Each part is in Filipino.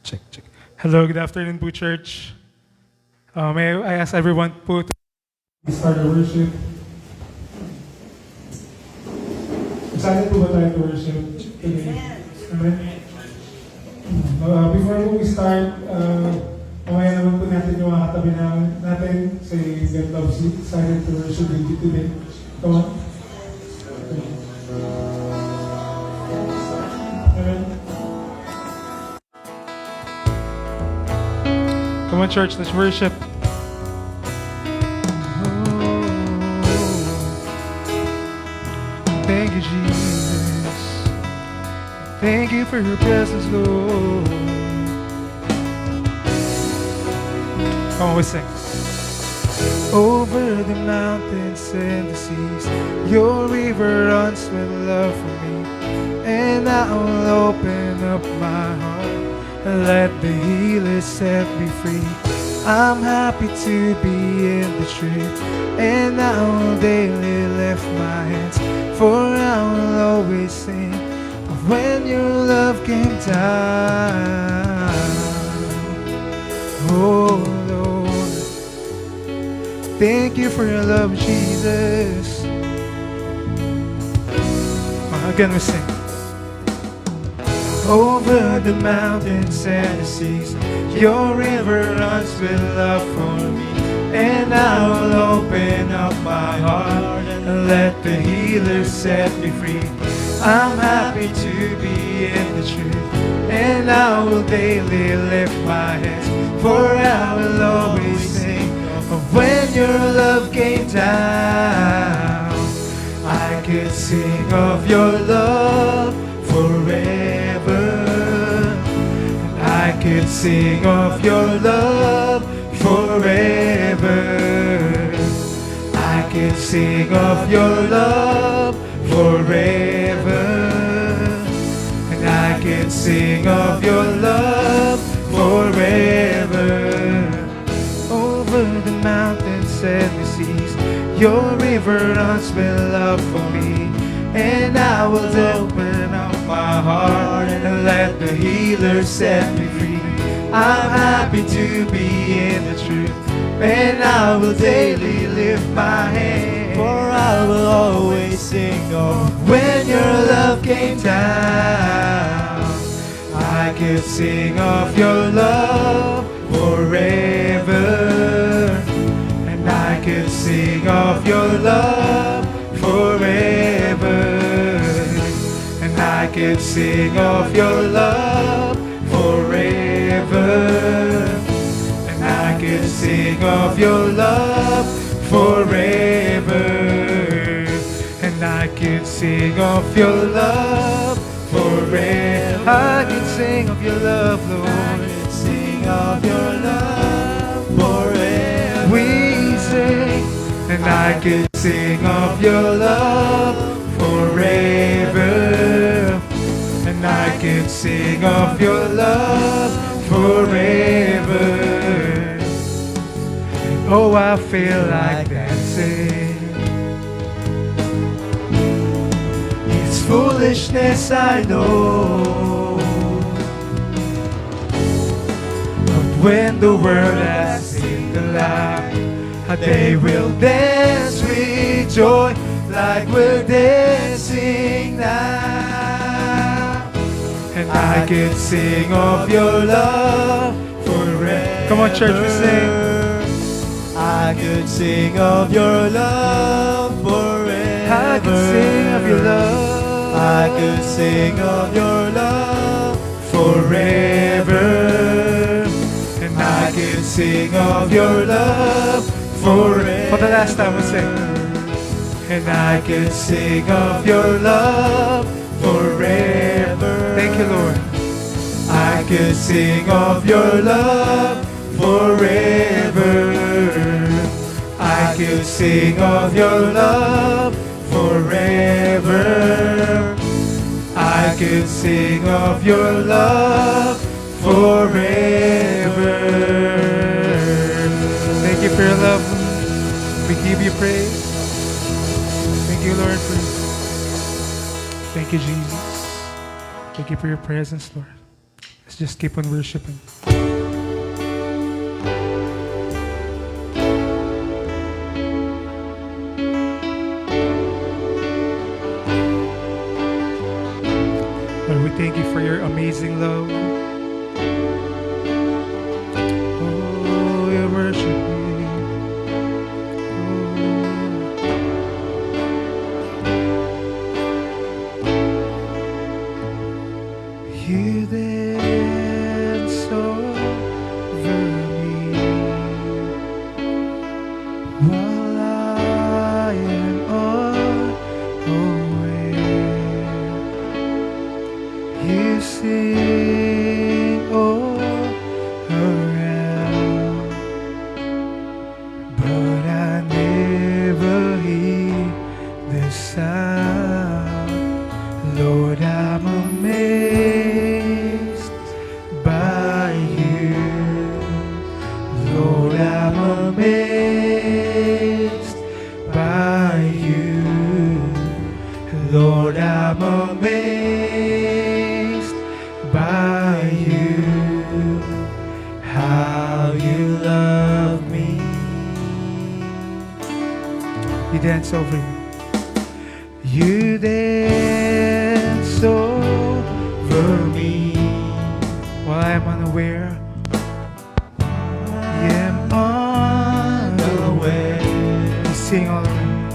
Check, check. Hello, good afternoon po, church. May I ask everyone po to start our worship? Excited po ba tayo to worship today? Amen? Before we start, mamaya naman po natin yung mga katabi natin si God loves you. Excited to worship with you today. Come on. Amen. Come on, church, let's worship. Thank you, Jesus. Thank you for your presence, Lord. Come on, we sing. Over the mountains and the seas, your river runs with love for me. And I will open up my heart and let the healer set me free. I'm happy to be in the truth, and I will daily lift my hands, for I will always sing of when your love came down. Oh Lord, thank you for your love, Jesus. Again we sing. Over the mountains and the seas, your river runs with love for me. And I will open up my heart and let the healer set me free. I'm happy to be in the truth, and I will daily lift my hands, for I will always sing of when your love came down. I could sing of your love forever. I could sing of your love forever. I could sing of your love forever. And I could sing of your love forever. Over the mountains and the seas, your river runs with love for me. And I will open up my heart and let the healer set me free. I'm happy to be in the truth, and I will daily lift my hand, for I will always sing of when your love came down. I could sing of your love forever, and I could sing of your love forever. And I could sing of your love forever. And I could sing of your love forever. And I could sing of your love forever. I could sing of your love, Lord. I could sing of your love forever. We sing. And I could sing of your love forever. And I could sing of your love forever. And oh, I feel like dancing. It's foolishness, I know, but when the world has seen the light, they will dance with joy like we're dancing now. And I could sing of your love forever. Come on, church, we sing. I could sing of your love forever. I could sing of your love. I could sing of your love forever. And I could sing of your love forever. For the last time we sing. And I could sing of your love forever. Thank you, Lord. I could sing of your love forever. I could sing of your love forever. I could sing of your love forever. Thank you for your love. We give you praise. Thank you, Lord, for Thank you, Jesus. Thank you for your presence, Lord. Let's just keep on worshiping. Lord, we thank you for your amazing love. Oh, we worship you. You dance over me while I am unaware. You sing all around, but I never hear the sound. Lord, I'm amazed by you. Lord, I'm amazed by you. Lord, I'm amazed by you. How you love me. You dance over me. You dance over me while I'm unaware. I am unaware. You sing all around.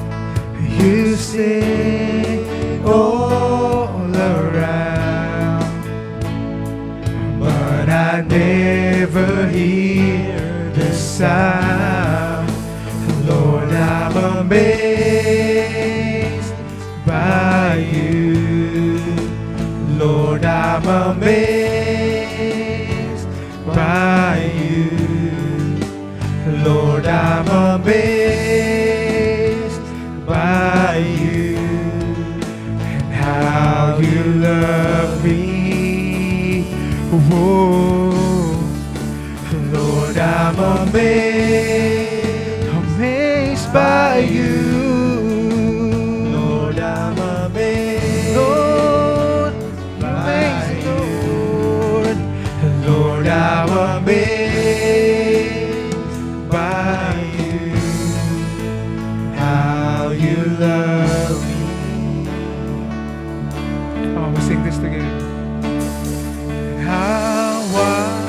You sing all around, but I never hear the sound. Lord, I'm amazed by you. Lord, I'm amazed by you. Lord, I'm amazed by you. And how you love me. Whoa. Lord, I'm amazed by you. Lord, I'm amazed. Lord, amazed, Lord. Lord, I'm amazed by you. How you love me. Come on, we sing this together. How wide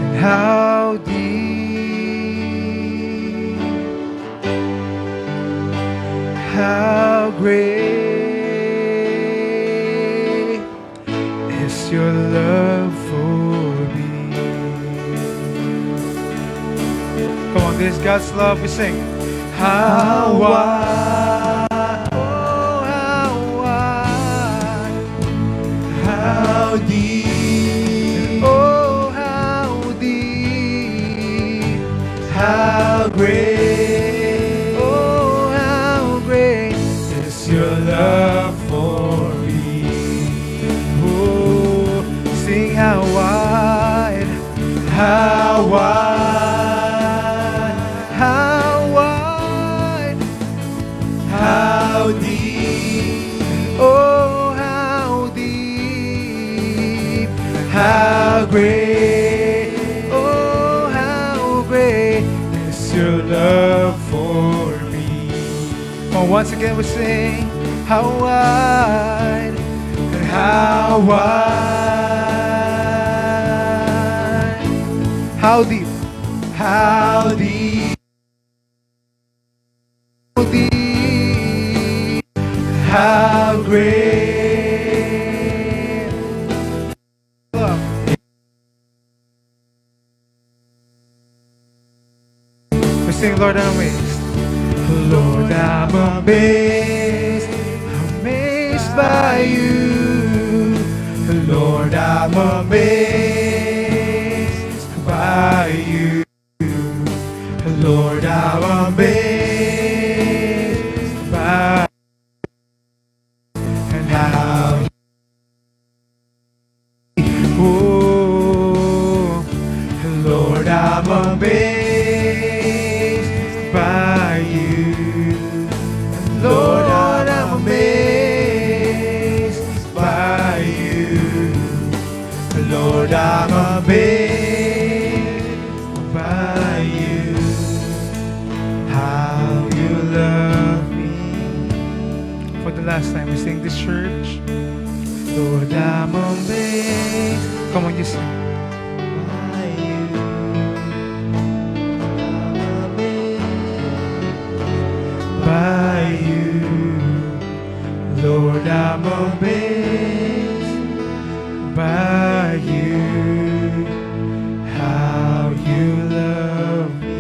and how deep, how great is your love for me. Come on, this is God's love. We sing. How wide, oh, how wide, how deep, oh, how deep, how great, oh, how great is your love for me. Oh, sing how wide, how wide, how wide, how deep, oh, how deep, how great, oh, how great is your love for me. Oh, once again we sing, how wide, how wide, how deep, how deep, how deep, how great love. We sing, Lord, I'm amazed. Lord, I'm amazed, amazed by you. Lord, I'm amazed by you. Lord, I'm amazed by and how. Oh, Lord, I'm amazed by you. Lord, I'm amazed. last time we sing this, church. Lord, I'm amazed. Come on, you sing. By you, I'm amazed. By you, Lord, I'm amazed. By you, how you love me.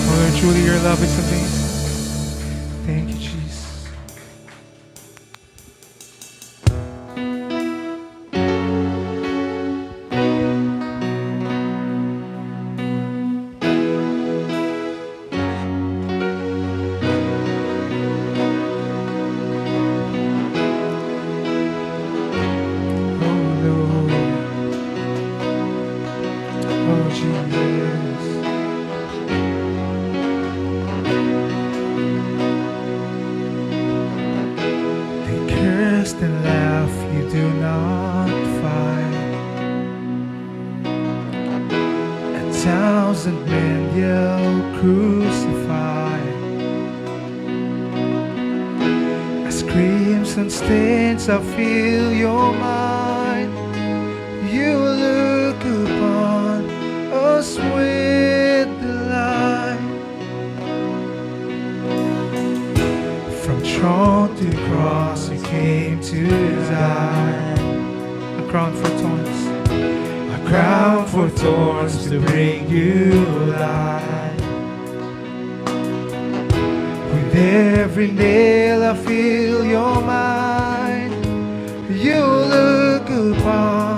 Lord, truly your love is amazing. Thank you, Jesus. Oh Lord, oh Jesus. They cursed and laugh, you do not fight. 1,000 men yell, crucify. As crimson stains, I feel your mind. You look upon us with delight. From throne to cross, you came to die. A crown for thorns, a crown for thorns to bring you light. With every nail, I feel your mind. You look upon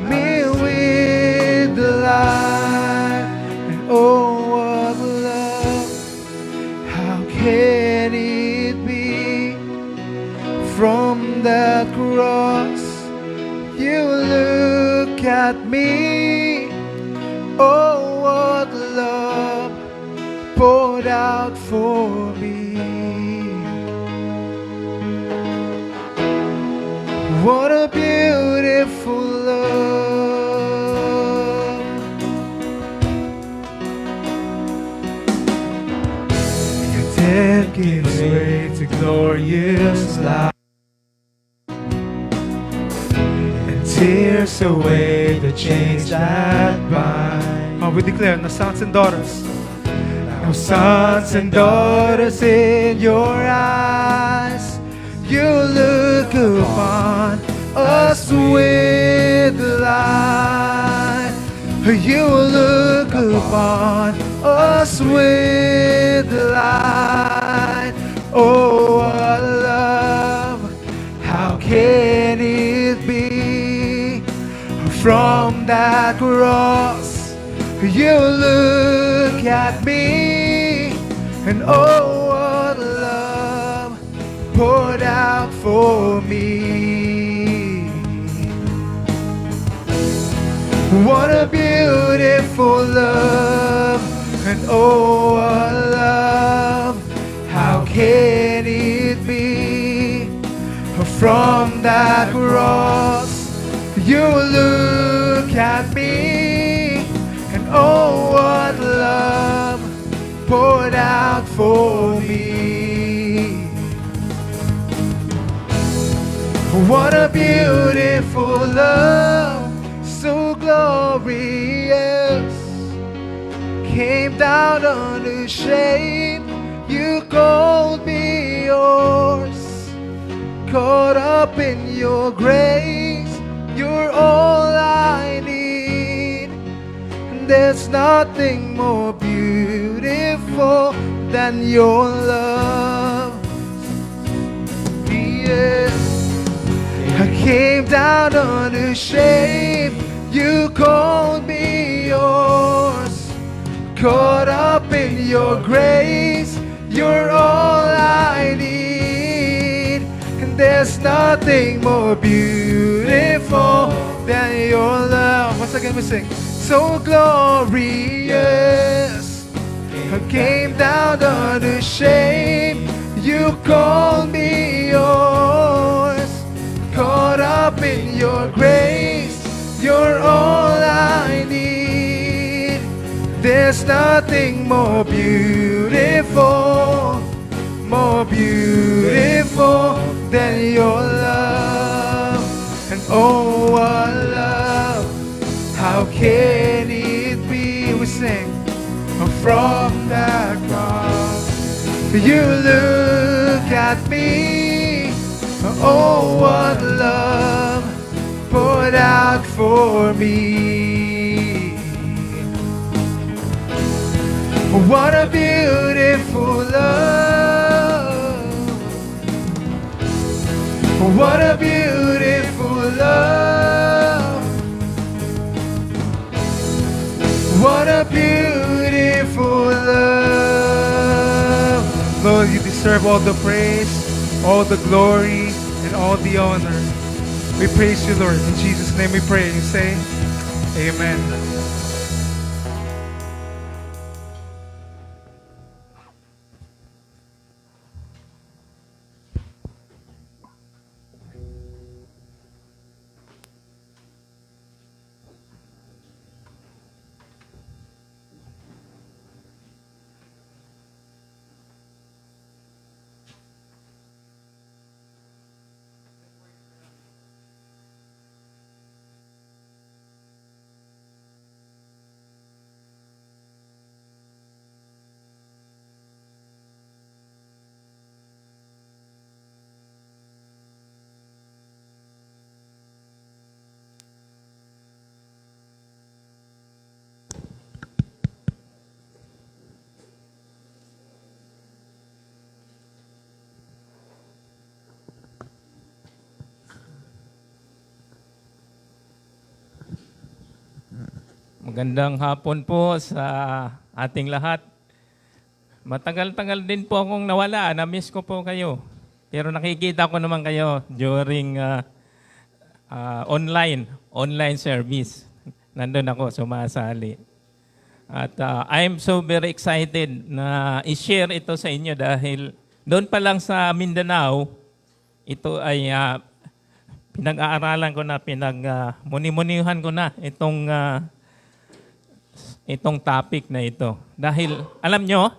me with delight. And oh, what love! How can it be? From that cross, you look at me. Oh, what love poured out for me. What a beautiful love. Your death gives way to glorious life, and tears away the chains that bind. Oh, we declare, no sons and daughters, no sons and daughters in your eyes. You look upon us with light. You look upon us with light. Oh, what love! How can it be? From that cross, you look at me, and oh, what love poured out for me. What a beautiful love, and oh, what love! How can it be? From that cross, you look at me, and oh, what love poured out for me. What a beautiful love, so glorious. Came down unashamed, you called me yours. Caught up in your grace, you're all I need. And there's nothing more beautiful than your love. Yes. I came down unashamed, you called me yours. Caught up in your grace, you're all I need. And there's nothing more beautiful than your love. Once again we sing. So glorious, I came down unashamed, you called me yours. Caught up in your grace, you're all I need. There's nothing more beautiful, more beautiful than your love. And oh, what love, how can it be? We sing from the cross. You look at me, oh, what love poured out for me. What a beautiful love. What a beautiful love. What a beautiful love. Lord, you deserve all the praise, all the glory, and all the honor. We praise you, Lord. In Jesus' name we pray. You say, amen. Magandang hapon po sa ating lahat. Matagal-tagal din po akong nawala. Na-miss ko po kayo. Pero nakikita ko naman kayo during online service. Nandun ako sumasali. At I'm so very excited na i-share ito sa inyo dahil doon pa lang sa Mindanao, ito ay pinag-aaralan ko na, muni-munihan ko na itong topic na ito. Dahil, alam nyo,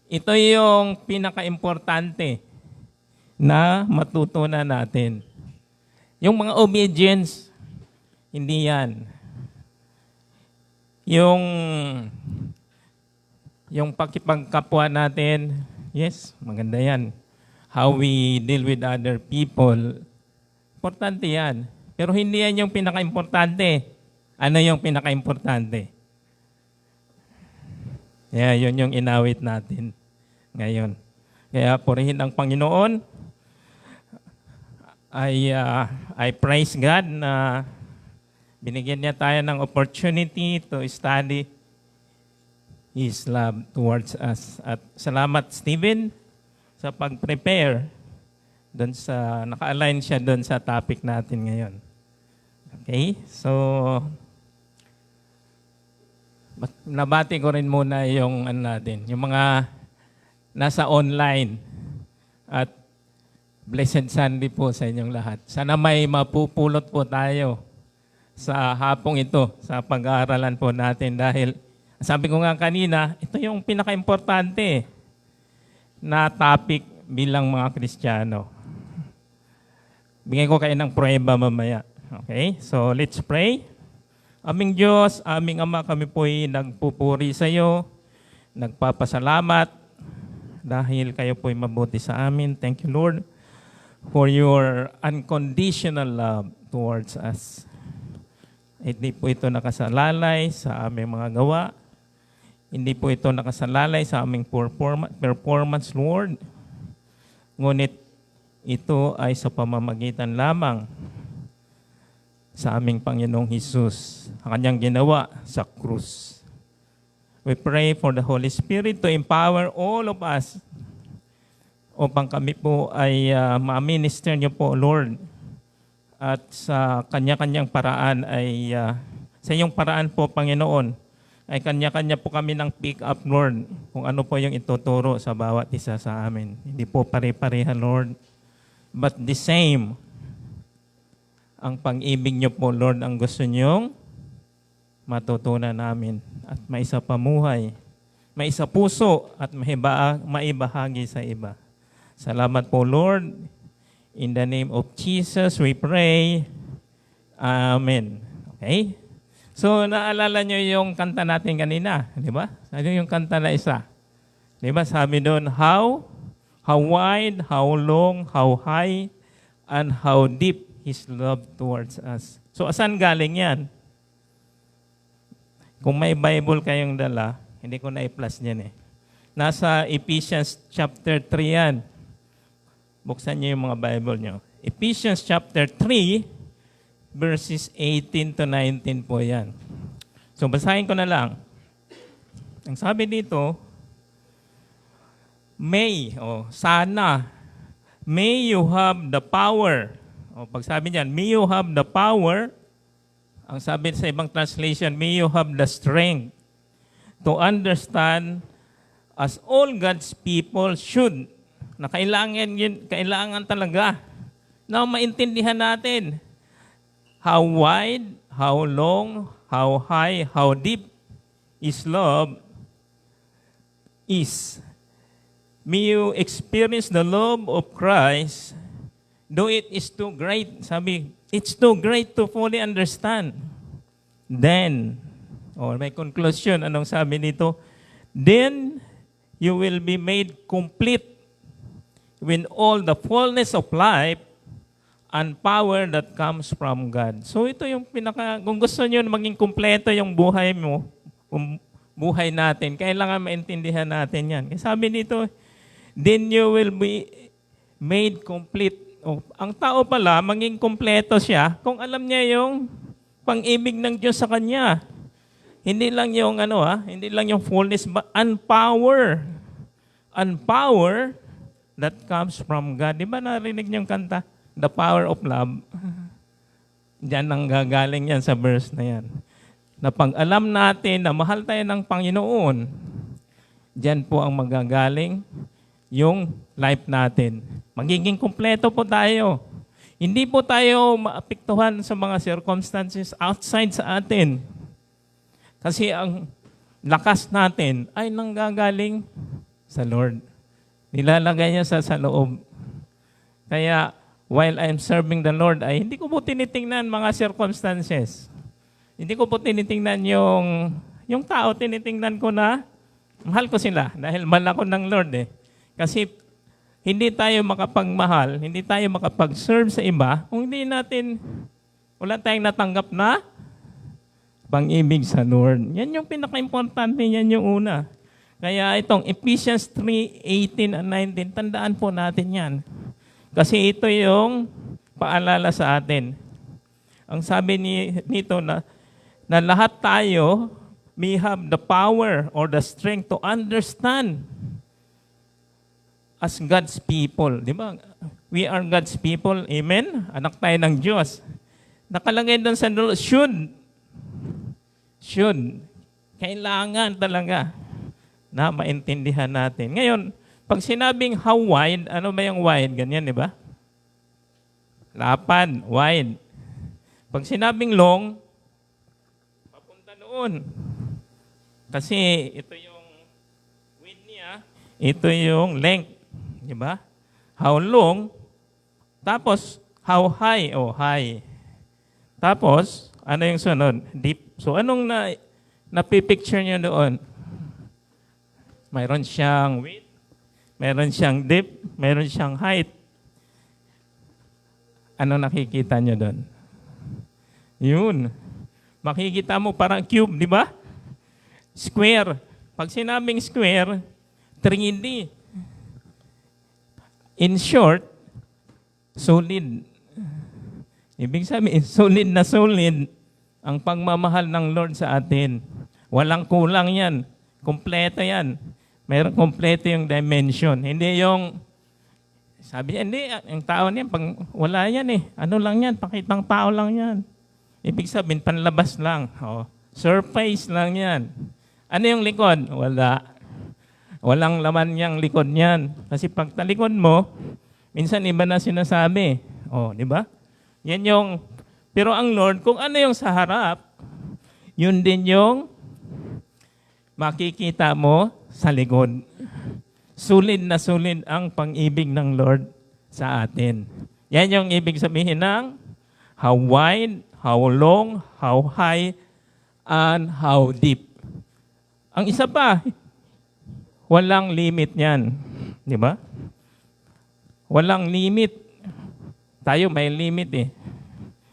ito yung pinaka-importante na matutunan natin. Yung mga obedience, hindi yan. Yung pakipagkapwa natin, yes, maganda yan. How we deal with other people, importante yan. Pero hindi yan yung pinaka-importante. Ano yung pinaka-importante? Yeah, yun yung inawit natin ngayon. Kaya purihin ang Panginoon. I praise God na binigyan niya tayo ng opportunity to study His love towards us. At salamat, Stephen, sa pag-prepare doon sa, naka-align siya doon sa topic natin ngayon. Okay? So, nabati ko rin muna yung yung mga nasa online at blessed Sunday po sa inyong lahat. Sana may mapupulot po tayo sa hapong ito, sa pag-aaralan po natin dahil sabi ko nga kanina, ito yung pinaka-importante na topic bilang mga Kristiyano. Bigyan ko kayo ng prueba mamaya. Okay? So, let's pray. Aming Diyos, aming Ama, kami po'y nagpupuri sa iyo, nagpapasalamat dahil kayo po'y mabuti sa amin. Thank you, Lord, for your unconditional love towards us. Hindi po ito nakasalalay sa aming mga gawa. Hindi po ito nakasalalay sa aming performance, Lord. Ngunit ito ay sa pamamagitan lamang sa aming Panginoong Hesus, ang kanyang ginawa sa krus. We pray for the Holy Spirit to empower all of us upang kami po ay ma-minister niyo po, Lord. At sa kanya-kanyang paraan ay, sa iyong paraan po, Panginoon, ay kanya-kanya po kami ng pick up, Lord, kung ano po yung ituturo sa bawat isa sa amin. Hindi po pare-pareha, Lord, but the same. Ang pag-ibig niyo po, Lord, ang gusto niyong matutunan namin at maisa pamuhay, maisa puso at maibahagi sa iba. Salamat po, Lord. In the name of Jesus, we pray. Amen. Okay? So, naalala nyo yung kanta natin kanina, di ba? Ano yung kanta na isa? Di ba? Sabi doon, how wide, how long, how high, and how deep His love towards us. So, asan galing yan? Kung may Bible kayong dala, hindi ko na i-plus yan eh. Nasa Ephesians chapter 3 yan. Buksan niyo yung mga Bible niyo. Ephesians chapter 3, verses 18 to 19 po yan. So, basahin ko na lang. Ang sabi dito, sana, may you have the power. Pag sabi niyan, may you have the power. Ang sabi sa ibang translation, may you have the strength to understand as all God's people should. Na kailangan talaga na maintindihan natin how wide, how long, how high, how deep His love is. May you experience the love of Christ, though it is too great. Sabi, it's too great to fully understand. Then, may conclusion. Anong sabi nito? Then, you will be made complete with all the fullness of life and power that comes from God. So ito yung kung gusto nyo maging kumpleto yung buhay mo, buhay natin, kailangan maintindihan natin yan. Kaya sabi dito, then you will be made complete. Ang tao pala, maging kumpleto siya kung alam niya yung pang-ibig ng Diyos sa kanya. Hindi lang yung hindi lang yung fullness, but power that comes from God. Di ba narinig niyo yung kanta? The power of love. Diyan ang gagaling yan sa verse na yan. Na pag alam natin na mahal tayo ng Panginoon, diyan po ang magagaling yung life natin. Magiging kumpleto po tayo. Hindi po tayo maapektuhan sa mga circumstances outside sa atin. Kasi ang lakas natin ay nanggagaling sa Lord. Nilalagay niya sa loob. Kaya, while I'm serving the Lord, ay hindi ko po tinitingnan mga circumstances. Hindi ko po tinitingnan yung tao, tinitingnan ko na mahal ko sila dahil mahal ako ng Lord eh. Kasi hindi tayo makapagmahal, hindi tayo makapag-serve sa iba kung wala tayong natanggap na pang-ibig sa Lord. Yan yung pinaka-importante, yan yung una. Kaya itong Ephesians 3:18 and 19, tandaan po natin yan. Kasi ito yung paalala sa atin. Ang sabi nito na lahat tayo may have the power or the strength to understand as God's people. Di ba? We are God's people. Amen? Anak tayo ng Diyos. Nakalagay doon sa should. Kailangan talaga na maintindihan natin. Ngayon, pag sinabing how wide, ano ba yung wide? Ganyan, di ba? Lapad, wide. Pag sinabing long, papunta doon. Kasi ito yung width niya, ito yung length. Di ba? How long, tapos how high, high. Tapos, ano yung sunod? Deep. So, anong napipicture niyo doon? Mayroon siyang width, mayroon siyang depth, mayroon siyang height. Ano nakikita niyo doon? Yun. Makikita mo parang cube, di ba? Square. Pag sinabing square, 3D. In short, solid. Ibig sabihin, solid na solid ang pagmamahal ng Lord sa atin. Walang kulang yan. Kompleto yan. Mayroon kompleto yung dimension. Hindi yung, sabi niya, hindi, yung tao niya, pag wala yan eh. Ano lang yan, pakitang tao lang yan. Ibig sabihin, panlabas lang. Surface lang yan. Ano yung likod? Wala. Walang laman niyang likod niyan. Kasi pag talikod mo, minsan iba na sinasabi. Di ba? Yan yung, pero ang Lord, kung ano yung sa harap, yun din yung makikita mo sa likod. Sulit na sulit ang pang-ibig ng Lord sa atin. Yan yung ibig sabihin ng how wide, how long, how high, and how deep. Ang isa pa, walang limit yan. Di ba? Walang limit. Tayo may limit eh.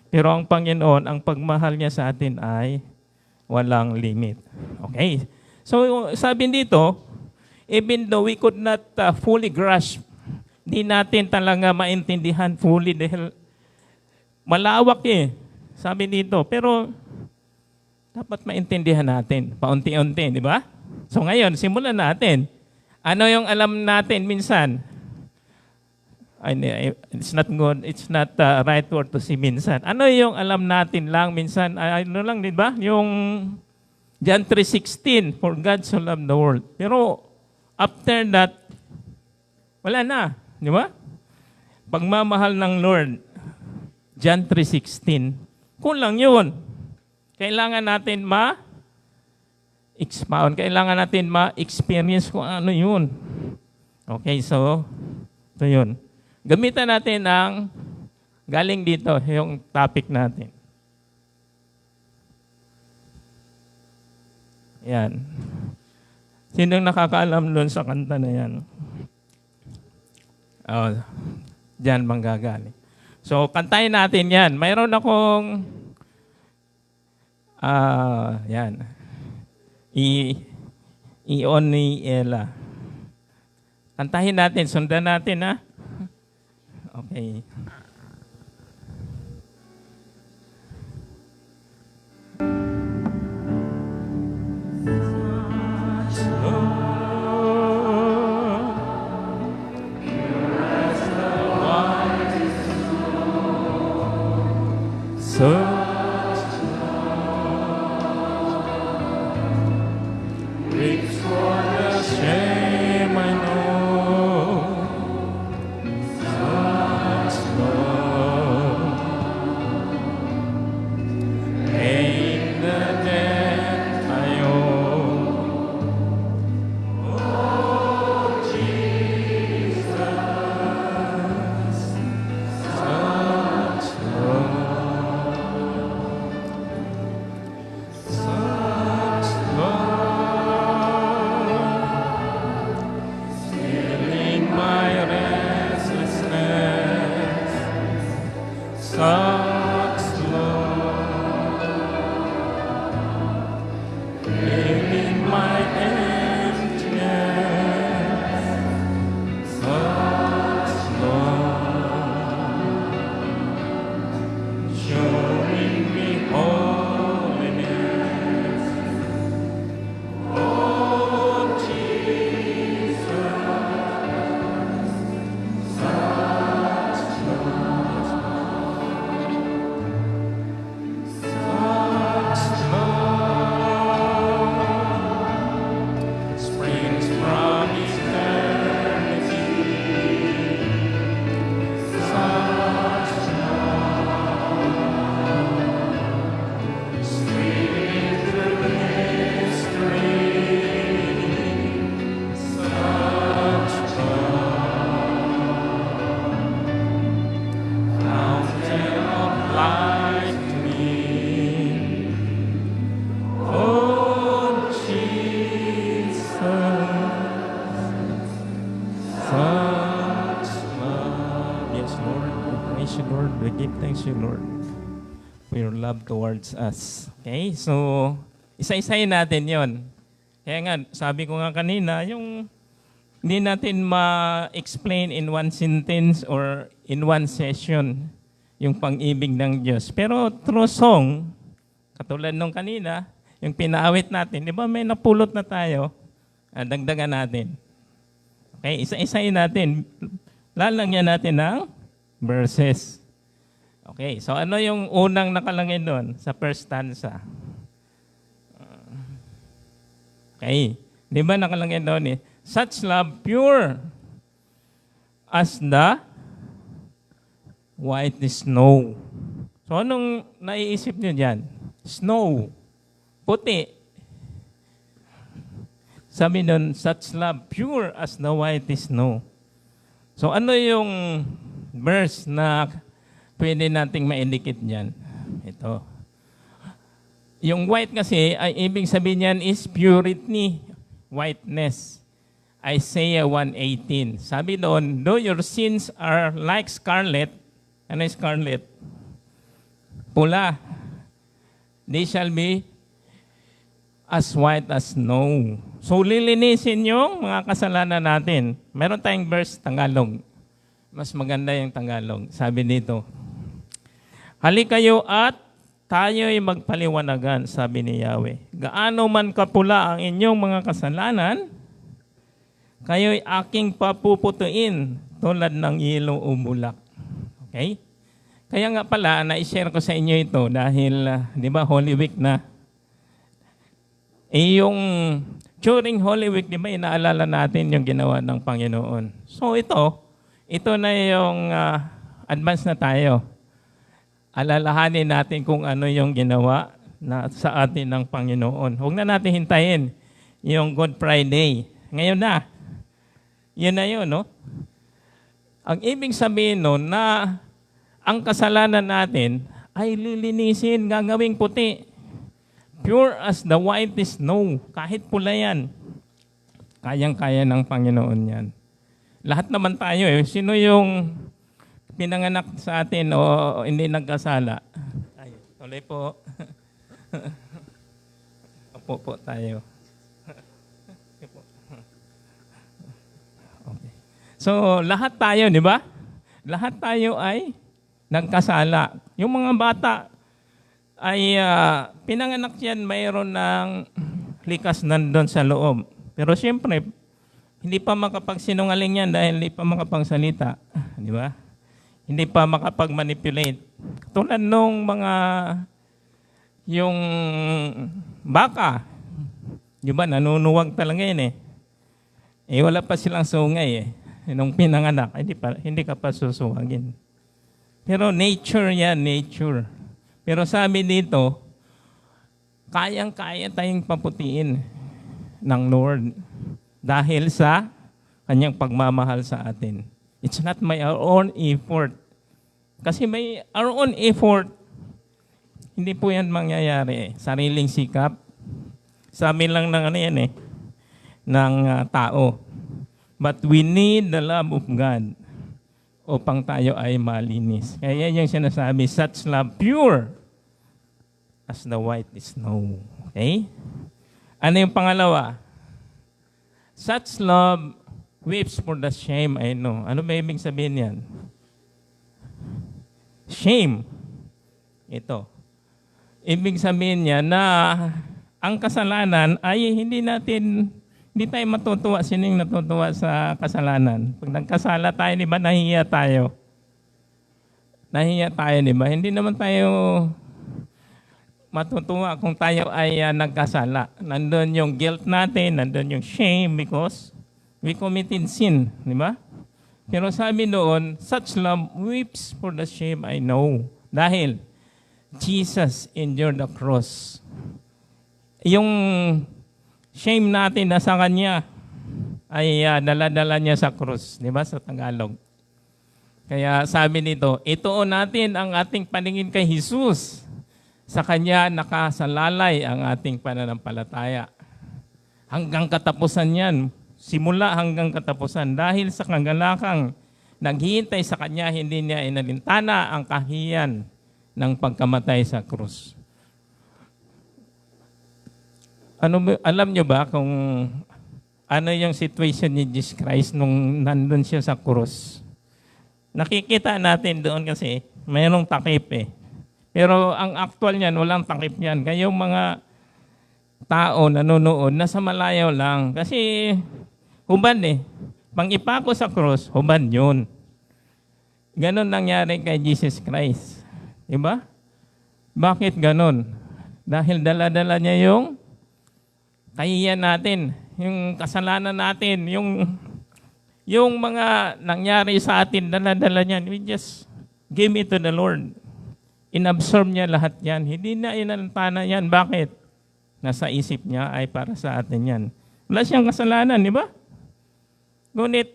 Pero ang Panginoon, ang pagmahal niya sa atin ay walang limit. Okay? So, sabi dito, even though we could not fully grasp, di natin talaga maintindihan fully dahil malawak eh. Sabi dito. Pero, dapat maintindihan natin. Paunti-unti, di ba? So ngayon, simulan natin. Ano yung alam natin minsan? It's not good. It's not the right word to say minsan. Ano yung alam natin lang minsan? Ano lang, di ba? Yung John 3:16, for God so loved the world. Pero after that, wala na. Di ba? Pagmamahal ng Lord, John 3:16. Kulang yun. Kailangan natin ma-expound. Kailangan natin ma-experience kung ano yun. Okay, so, ito yun. Gamitan natin ang galing dito, yung topic natin. Yan. Sinong nakakaalam doon sa kanta na yan? Oh, diyan manggagaling. So, kantahin natin yan. Mayroon akong yan. I-on ni Ella. Kantahin natin, sundan natin ha. Okay. So it's for the shame I know. Such love ain't the debt I owe. Oh Jesus, such love. Such love, filling my restlessness. Such love, filling my emptiness. Such love, showing me holiness. Oh, Jesus, such love, springs from eternity. Such love, sweet through history. Such love, fountain of life to me. Oh, Jesus, such love. Yes, Lord, we praise you, Lord. We give thanks to you, Lord, for your love towards us. Okay, so isa-isayin natin yon. Kaya nga, sabi ko nga kanina, yung hindi natin ma-explain in one sentence or in one session yung pang-ibig ng Diyos. Pero through song, katulad nung kanina, yung pinaawit natin, di ba may napulot na tayo? Dagdagan natin. Okay, isa-isayin natin. Lalagyan natin ng verses. Okay, so ano yung unang nakalagay doon sa first stanza? Okay, di ba nakalagay doon eh? Such love pure as the white snow. So anong naiisip nyo dyan? Snow. Puti. Sabi nun, such love pure as the white snow. So ano yung verse na pwede nating maindikit dyan. Ito. Yung white kasi, ay ibig sabihin niyan is purity, whiteness. Isaiah 1:18. Sabi doon, though your sins are like scarlet, ano yung scarlet? Pula. They shall be as white as snow. So lilinisin yung mga kasalanan natin. Meron tayong verse Tagalog. Mas maganda yung Tagalog. Sabi dito, halika kayo at tayo'y magpaliwanagan, sabi ni Yahweh. Gaano man kapula ang inyong mga kasalanan, kayo'y aking papuputuin tulad ng yelo o bulak. Okay? Kaya nga pala, na-share ko sa inyo ito dahil, di ba, Holy Week na. Yung during Holy Week, di ba, inaalala natin yung ginawa ng Panginoon. So ito na yung advance na tayo. Alalahanin natin kung ano yung ginawa na sa atin ng Panginoon. Huwag na natin hintayin yung Good Friday. Ngayon na. Yun na yun, no? Ang ibig sabihin nun na ang kasalanan natin ay lilinisin, gagawing puti. Pure as the whitest snow. Kahit pula yan. Kayang-kaya ng Panginoon yan. Lahat naman tayo eh. Sino yung pinanganak sa atin o hindi nagkasala? Ay, tuloy po. Opo po tayo. Okay. So, lahat tayo, di ba? Lahat tayo ay nagkasala. Yung mga bata ay pinanganak yan, mayroon ng likas nandun sa loob. Pero siyempre, hindi pa makapagsinungaling yan dahil hindi pa makapagsalita. Di ba? Hindi pa makapag-manipulate. Tulad nung yung baka, di ba, nanunuwag talaga yun eh. Eh, wala pa silang sungay eh. Nung pinanganak, hindi ka pa susuwagin. Pero nature yan, nature. Pero sabi dito, kayang-kaya tayong paputiin ng Lord dahil sa kanyang pagmamahal sa atin. It's not our own effort. Kasi may our own effort, hindi po yan mangyayari. Sariling sikap. Sabi lang ng ng tao. But we need the love of God upang tayo ay malinis. Kaya yan yung sinasabi, such love pure as the white snow. Okay? Ano yung pangalawa? Such love weeps for the shame, I know. Ano ba ibig sabihin yan? Shame. Ito. Ibig sabihin niya na ang kasalanan ay hindi tayo matutuwa. Sino yung natutuwa sa kasalanan? Pag nagkasala tayo, di ba, nahihiya tayo. Nahihiya tayo, di ba? Hindi naman tayo matutuwa kung tayo ay nagkasala. Nandun yung guilt natin, nandun yung shame because we committed sin, di ba? Pero sabi doon, such love weeps for the shame I know. Dahil Jesus endured the cross. Yung shame natin na sa Kanya ay dala-dala niya sa krus, di ba, sa Tagalog. Kaya sabi nito, ituon natin ang ating paningin kay Jesus. Sa Kanya nakasalalay ang ating pananampalataya. Hanggang katapusan yan. Simula hanggang katapusan. Dahil sa kagalakang naghihintay sa Kanya, hindi niya inalintana ang kahiyan ng pagkamatay sa krus. Alam niyo ba kung ano yung situation ni Jesus Christ nung nandun siya sa krus? Nakikita natin doon kasi mayroong takip eh. Pero ang actual niyan, walang takip niyan. Kayong mga tao nanonood, nasa malayo lang. Kasi hubad eh. Pang ipako sa krus, hubad yun. Ganon nangyari kay Jesus Christ. Diba? Bakit ganon? Dahil dala-dala niya yung kahiyan natin, yung kasalanan natin, yung mga nangyari sa atin, dala-dala niyan. We just give it to the Lord. Inabsorb niya lahat yan. Hindi na inalantana yan. Bakit? Nasa isip niya ay para sa atin yan. Wala siyang kasalanan, di ba? Ngunit,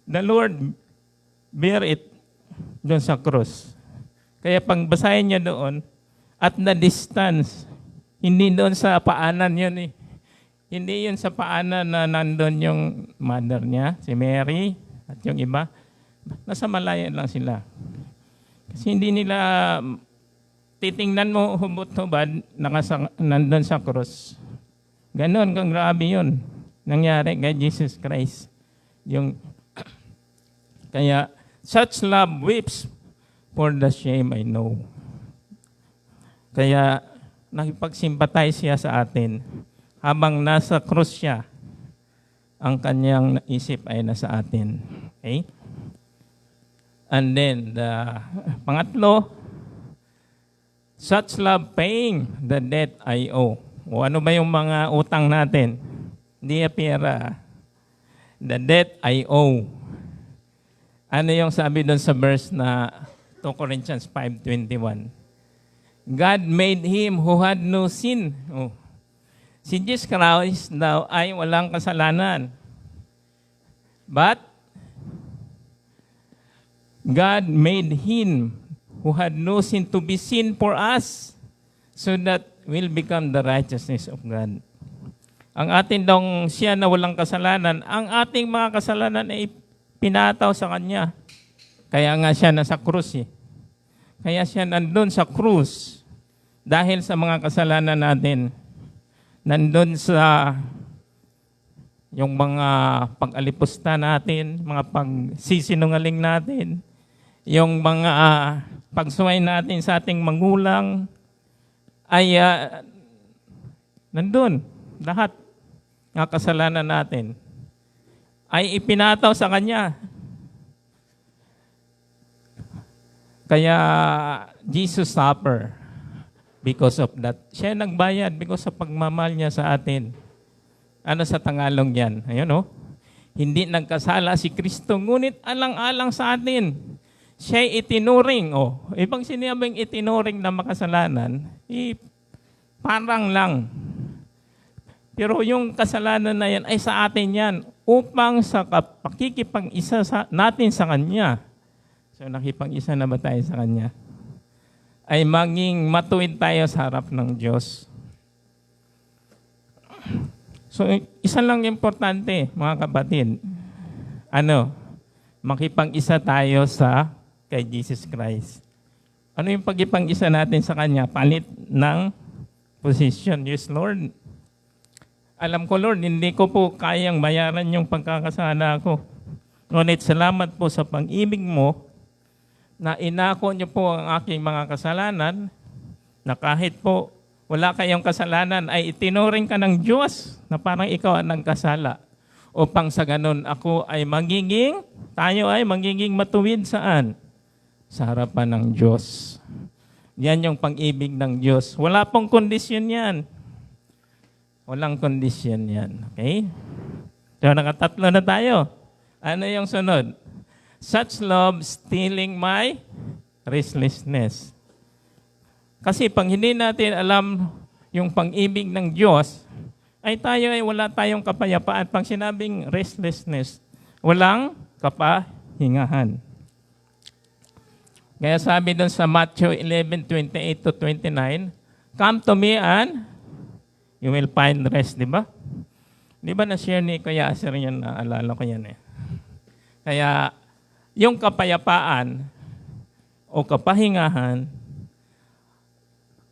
the Lord bear it doon sa cross. Kaya pag basahin niyo doon, at the distance, hindi doon sa paanan yun eh. Hindi yun sa paanan na nandun yung mother niya, si Mary, at yung iba. Nasa malayo lang sila. Kasi hindi nila titingnan mo hubot-hubad nandun sa cross. Ganon, kang grabe yun. Nangyari kay Jesus Christ. Kaya, such love weeps for the shame I know. Kaya, nakipagsympathize siya sa atin. Habang nasa krus siya, ang kanyang isip ay nasa atin. Okay? And then, the pangatlo, such love paying the debt I owe. O ano ba yung mga utang natin? Hindi pera. The debt I owe. Ano yung sabi doon sa verse na 2 Corinthians 5:21? God made him who had no sin. Oh. Si Jesus Christ daw ay walang kasalanan. But God made him who had no sin to be sin for us so that we'll become the righteousness of God. Ang atin daw siya na walang kasalanan, ang ating mga kasalanan ay pinataw sa Kanya. Kaya nga siya nasa krus eh. Kaya siya nandun sa krus dahil sa mga kasalanan natin. Nandun sa yung mga pag-alipusta natin, mga pagsisinungaling natin, yung mga pagsuway natin sa ating magulang, ay nandun. Lahat ng kasalanan natin ay ipinataw sa Kanya. Kaya Jesus suffered because of that. Siya nagbayad because sa pagmamahal niya sa atin. Ano sa Tagalog yan? Ayun, oh. Hindi nagkasala si Kristo, ngunit alang-alang sa atin. Siya'y itinuring. Oh. Ibang sinabing itinuring na makasalanan, parang lang. Pero yung kasalanan na yan ay sa atin yan upang sa pakikipag-isa natin sa Kanya. So nakipag-isa na ba tayo sa Kanya? Ay maging matuwid tayo sa harap ng Diyos. So, isa lang importante, mga kapatid. Makipag-isa tayo kay Jesus Christ. Ano yung pagkipag-isa natin sa Kanya? Palit ng position. Yes, Lord. Alam ko, Lord, hindi ko po kayang bayaran yung pagkakasala ko. Ngunit salamat po sa pag-ibig mo na inako niyo po ang aking mga kasalanan, na kahit po wala kayong kasalanan, ay itinuring ka ng Diyos na parang ikaw ang nagkasala. Upang sa ganun tayo ay magiging matuwid saan? Sa harapan ng Diyos. Yan yung pag-ibig ng Diyos. Wala pong kondisyon yan. Walang kondisyon yan. Okay? So, nakatatlo na tayo. Ano yung sunod? Such love stealing my restlessness. Kasi pag hindi natin alam yung pang-ibig ng Diyos, ay tayo ay wala tayong kapayapaan. Pag sinabing restlessness, walang kapahingahan. Kaya sabi doon sa Matthew 11:28-29, come to me and you will find rest, di ba? Di ba na-share ni Kuya Aser yan, naalala ko yan eh. Kaya, yung kapayapaan o kapahingahan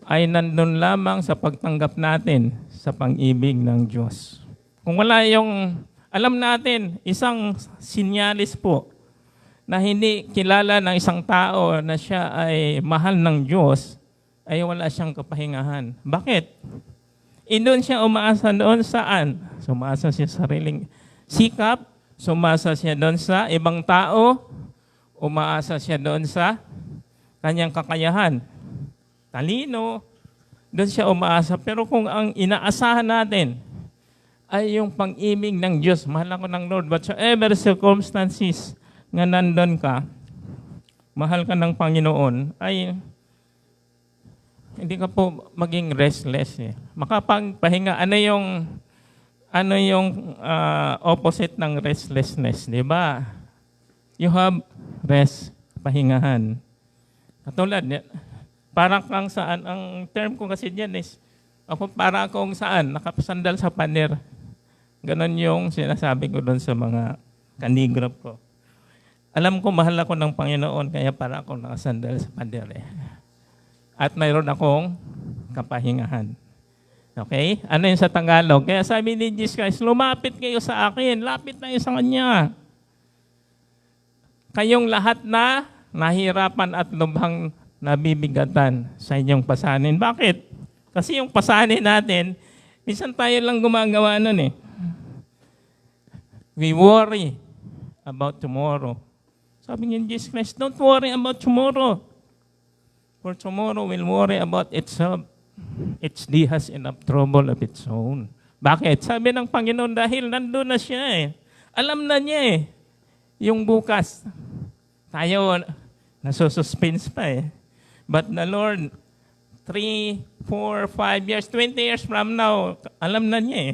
ay nandun lamang sa pagtanggap natin sa pang-ibig ng Diyos. Kung wala yung, alam natin, isang sinyalis po na hindi kilala ng isang tao na siya ay mahal ng Diyos, ay wala siyang kapahingahan. Bakit? Doon siya umaasa doon saan? Sumasa siya sa sariling sikap, sumasa siya doon sa ibang tao, umaasa siya doon sa kanyang kakayahan. Talino, doon siya umaasa. Pero kung ang inaasahan natin ay yung pang-ibig ng Diyos, mahal ako ng Lord, whatsoever circumstances nga nandun ka, mahal ka ng Panginoon, ay hindi ka po maging restless eh. Makapagpahinga. Ano yung opposite ng restlessness, di ba? you have rest, pahingahan. Katulad, parang kang saan, ang term ko kasi diyan is, ako para akong saan, nakapasandal sa paner. Ganon yung sinasabi ko doon sa mga kanigrap ko. Alam ko, mahal ako ng Panginoon, kaya para akong nakasandal sa paner eh. At mayroon akong kapahingahan. Okay? Ano yun sa Tagalog? Kaya sabi ni Jesus Christ, lumapit kayo sa akin, lapit tayo sa Kanya. Kayong lahat na nahirapan at lubhang nabibigatan sa inyong pasanin. Bakit? Kasi yung pasanin natin, minsan tayo lang gumagawa nun eh. We worry about tomorrow. Sabi ni Jesus Christ, don't worry about tomorrow. For tomorrow will worry about itself. Each day has enough trouble of its own. Bakit? Sabi ng Panginoon, dahil nandun na siya eh. Alam na niya eh. Yung bukas. Tayo, nasususpense pa eh. But the Lord, 3, 4, 5 years, 20 years from now, alam na niya eh.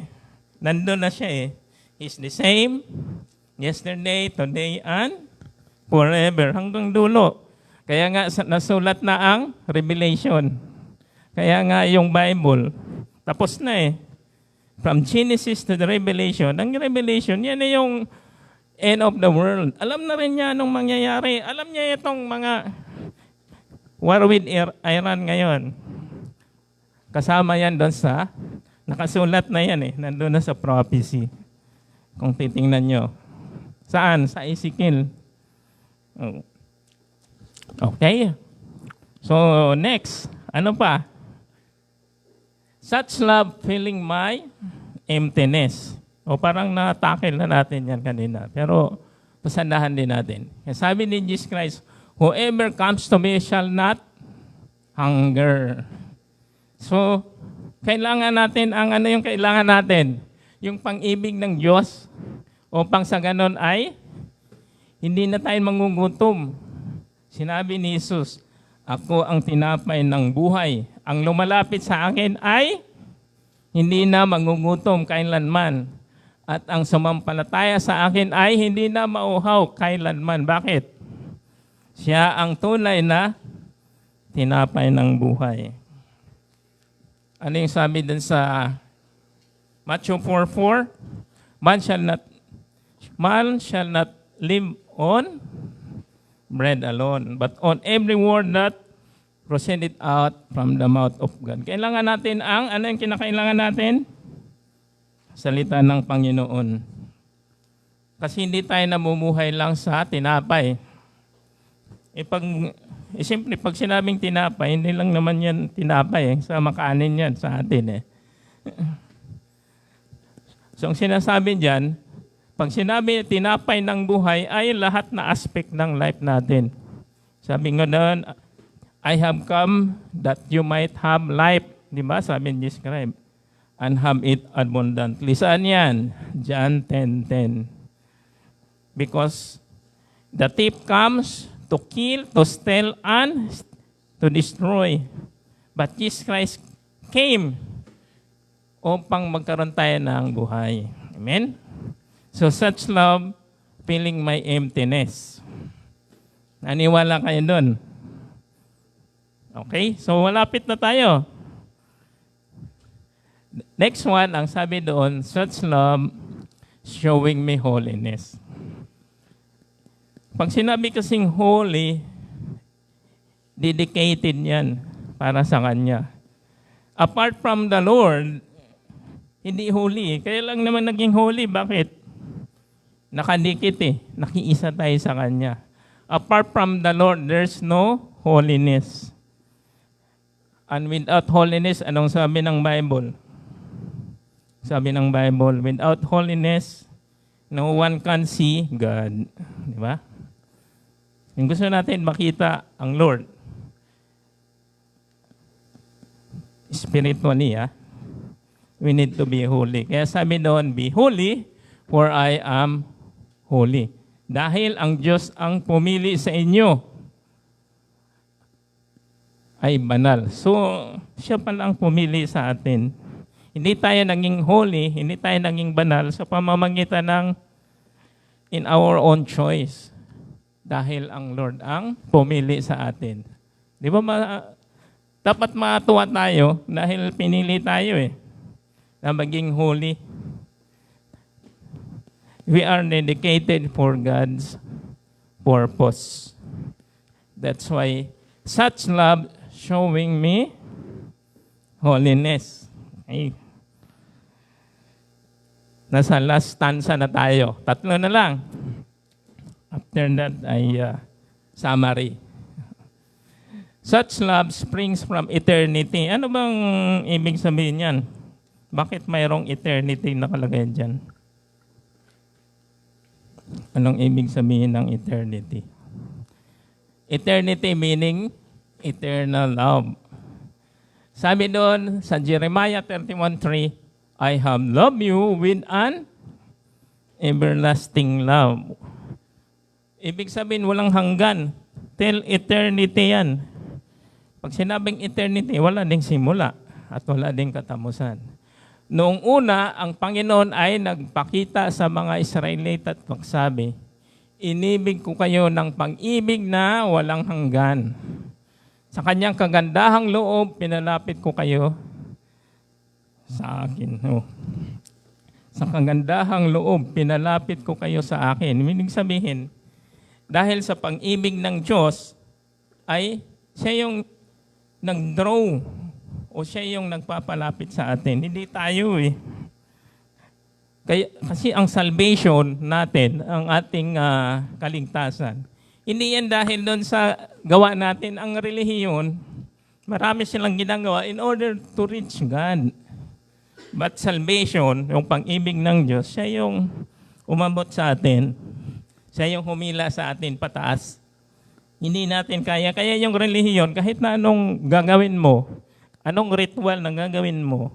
Nandun na siya eh. He's the same yesterday, today, and forever. Hanggang dulo. Kaya nga nasulat na ang Revelation. Kaya nga yung Bible, tapos na eh. From Genesis to the Revelation. Ang Revelation, yan na yung end of the world. Alam na rin niya anong mangyayari. Alam niya itong mga war with Iran ngayon. Kasama yan doon sa, nakasulat na yan eh, nandun na sa prophecy. Kung titingnan nyo. Saan? Sa Ezekiel. Oh. Okay. So, next. Ano pa? Such love filling my emptiness. O parang natakil na natin yan kanina. Pero, pasandahan din natin. Kaya sabi ni Jesus Christ, whoever comes to me shall not hunger. So, kailangan natin ang ano yung kailangan natin? Yung pang-ibig ng Diyos upang sa ganon ay hindi na tayo mangugutom. Sinabi ni Jesus, ako ang tinapay ng buhay. Ang lumalapit sa akin ay hindi na mangugutom kailanman. At ang sumampalataya sa akin ay hindi na mauhaw kailanman. Bakit? Siya ang tunay na tinapay ng buhay. Ano yung sabi dun sa Matthew 4:4? Man shall not live on bread alone, but on every word that proceeded out from the mouth of God. Kailangan natin ano yung kinakailangan natin? Salita ng Panginoon. Kasi hindi tayo namumuhay lang sa tinapay. Siyempre, pag sinabing tinapay, hindi lang naman yan tinapay. Sa makanin yan sa atin eh. So, ang sinasabi dyan, pag sinabi tinapay ng buhay, ay lahat na aspect ng life natin. Sabi nga doon, I have come that you might have life. Di ba? Sabi ni Jesus Christ. And have it abundantly. Saan yan? John 10:10. Because the thief comes to kill, to steal, and to destroy. But Jesus Christ came upang magkaroon tayo ng buhay. Amen? So such love, filling my emptiness. Naniwala kayo doon? Okay? So malapit na tayo. Next one, ang sabi doon, such love, showing me holiness. Pag sinabi kasing holy, dedicated yan para sa Kanya. Apart from the Lord, hindi holy. Kaya lang naman naging holy. Bakit? Nakadikit eh. Nakiisa tayo sa Kanya. Apart from the Lord, there's no holiness. And without holiness, anong sabi ng Bible? Sabi ng Bible, without holiness, no one can see God. Di ba? Yung gusto natin makita ang Lord, spiritually, we need to be holy. Kaya sabi doon, be holy, for I am holy. Dahil ang Diyos ang pumili sa inyo, ay banal. So, siya pala ang pumili sa atin. Hindi tayo naging holy, hindi tayo naging banal sa pamamagitan ng in our own choice. Dahil ang Lord ang pumili sa atin. Di ba dapat matuwa tayo dahil pinili tayo na maging holy. We are dedicated for God's purpose. That's why such love showing me holiness. Okay. Nasa last stanza na tayo. 3 na lang. After that ay summary. Such love springs from eternity. Ano bang ibig sabihin yan? Bakit mayroong eternity nakalagay dyan? Anong ibig sabihin ng eternity? Eternity meaning eternal love. Sabi doon sa Jeremiah 31:3, I have loved you with an everlasting love. Ibig sabihin walang hanggan. Till eternity yan. Pag sinabing eternity, wala ding simula at wala ding katapusan. Noong una, ang Panginoon ay nagpakita sa mga Israelita at magsabi, inibig ko kayo ng pag-ibig na walang hanggan. Sa kanyang kagandahang loob, pinalapit ko kayo sa akin. Sa kagandahang loob, pinalapit ko kayo sa akin. Ibig sabihin, dahil sa pag-ibig ng Diyos, ay siya yung nag-draw o siya yung nagpapalapit sa atin. Hindi tayo Kasi ang salvation natin, ang ating kaligtasan, hindi yan dahil doon sa gawa natin. Ang relihiyon, marami silang ginagawa in order to reach God. But salvation, yung pag-ibig ng Diyos, siya yung umabot sa atin. Siya yung humila sa atin pataas. Hindi natin kaya. Kaya yung relihiyon, kahit na anong gagawin mo, anong ritual na gagawin mo,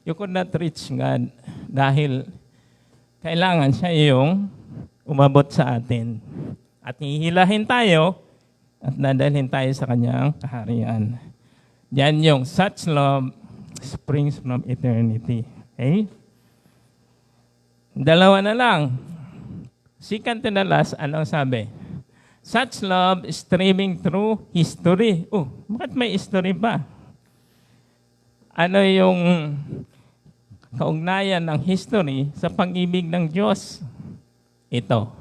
you could not reach God dahil kailangan siya yung umabot sa atin. At hihilahin tayo at dadalhin tayo sa kanyang kaharian. Yan yung such love springs from eternity. Okay? 2 na lang. Second to the last, anong sabi? Such love streaming through history. Bakit may history pa? Ano yung kaugnayan ng history sa pag-ibig ng Diyos? Ito.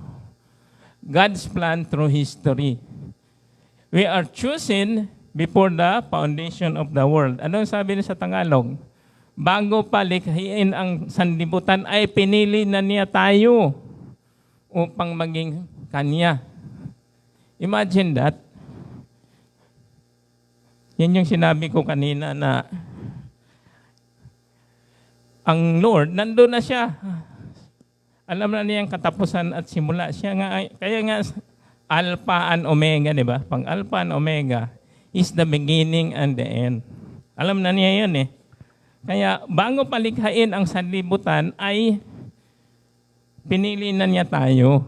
God's plan through history. We are chosen before the foundation of the world. Ano sabi niya sa Tagalog? Bago pa likhain ang sanlibutan ay pinili na niya tayo upang maging Kanya. Imagine that. Yan yung sinabi ko kanina na ang Lord, nandun na siya. Alam na niya ang katapusan at simula. Siya nga, kaya nga, Alpha and Omega, di ba? Pang Alpha and Omega is the beginning and the end. Alam na niya yun Kaya bago palikhain ang sanlibutan ay pinili na niya tayo.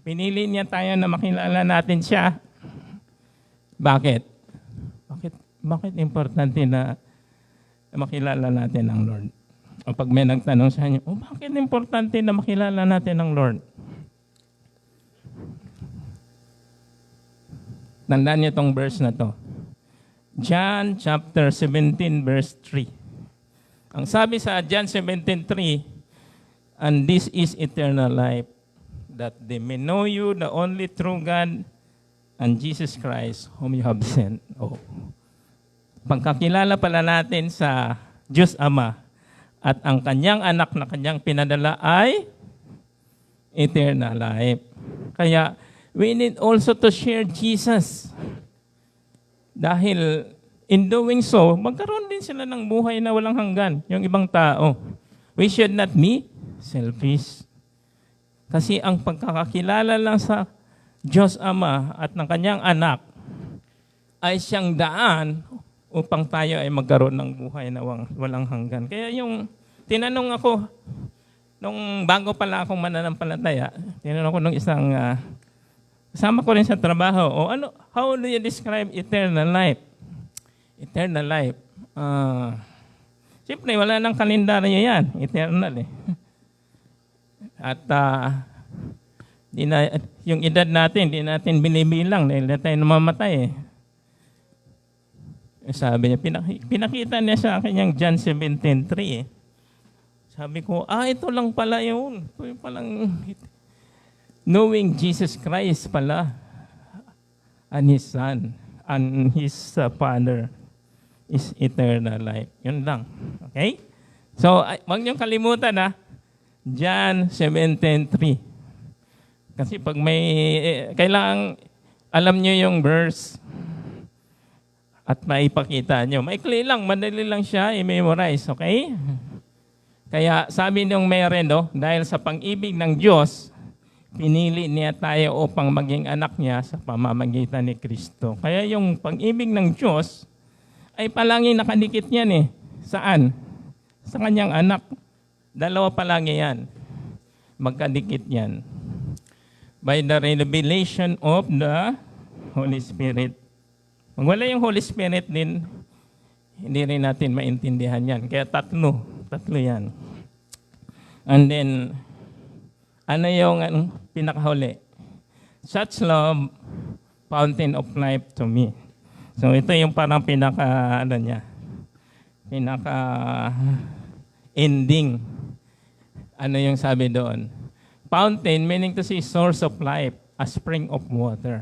Pinili niya tayo na makilala natin siya. Bakit? Bakit importante na makilala natin ang Lord? O pag may nagtanong sa inyo, bakit importante na makilala natin ang Lord? Tandaan niyo itong verse na to. John chapter 17 verse 3. Ang sabi sa John 17:3, and this is eternal life, that they may know you, the only true God, and Jesus Christ, whom you have sent. Pagkakilala pala natin sa Diyos Ama at ang kanyang anak na kanyang pinadala ay eternal life. Kaya, we need also to share Jesus. Dahil in doing so, magkaroon din sila ng buhay na walang hanggan, yung ibang tao. We should not be selfish. Kasi ang pagkakakilala lang sa Diyos Ama at ng kanyang anak ay siyang daan upang tayo ay magkaroon ng buhay na walang hanggan. Kaya yung tinanong ako, nung bago pala akong mananampalataya, tinanong ko nung isang kasama ko rin sa trabaho, how do you describe eternal life? Eternal life. Siyempre, wala nang kalendaryo yan. Eternal At Yung edad natin, di natin binibilang dahil na tayo namamatay eh. Sabi niya, pinakita niya sa akin yung John 17:3 eh. Sabi ko, ito lang pala yun. Ito yung palang knowing Jesus Christ pala and His Son and His Father is eternal life. Yun lang. Okay? So, huwag niyong kalimutan John 17:3. Kasi pag may, kailangan alam niyo yung verse at maipakita niyo. Maikli lang, madali lang siya i-memorize, okay? Kaya sabi niyong Merendo, dahil sa pang-ibig ng Diyos, pinili niya tayo upang maging anak niya sa pamamagitan ni Kristo. Kaya yung pang-ibig ng Diyos ay palagi nakadikit niyan eh. Saan? Sa kanyang anak. Dalawa palagi yan. Magkadikit yan. By the revelation of the Holy Spirit. Kung wala yung Holy Spirit din, hindi rin natin maintindihan yan. Kaya tatlo yan. And then, ano yung pinakahuli? Such love, fountain of life to me. So ito yung parang pinaka-ending. Ano yung sabi doon? Fountain, meaning to say source of life, a spring of water,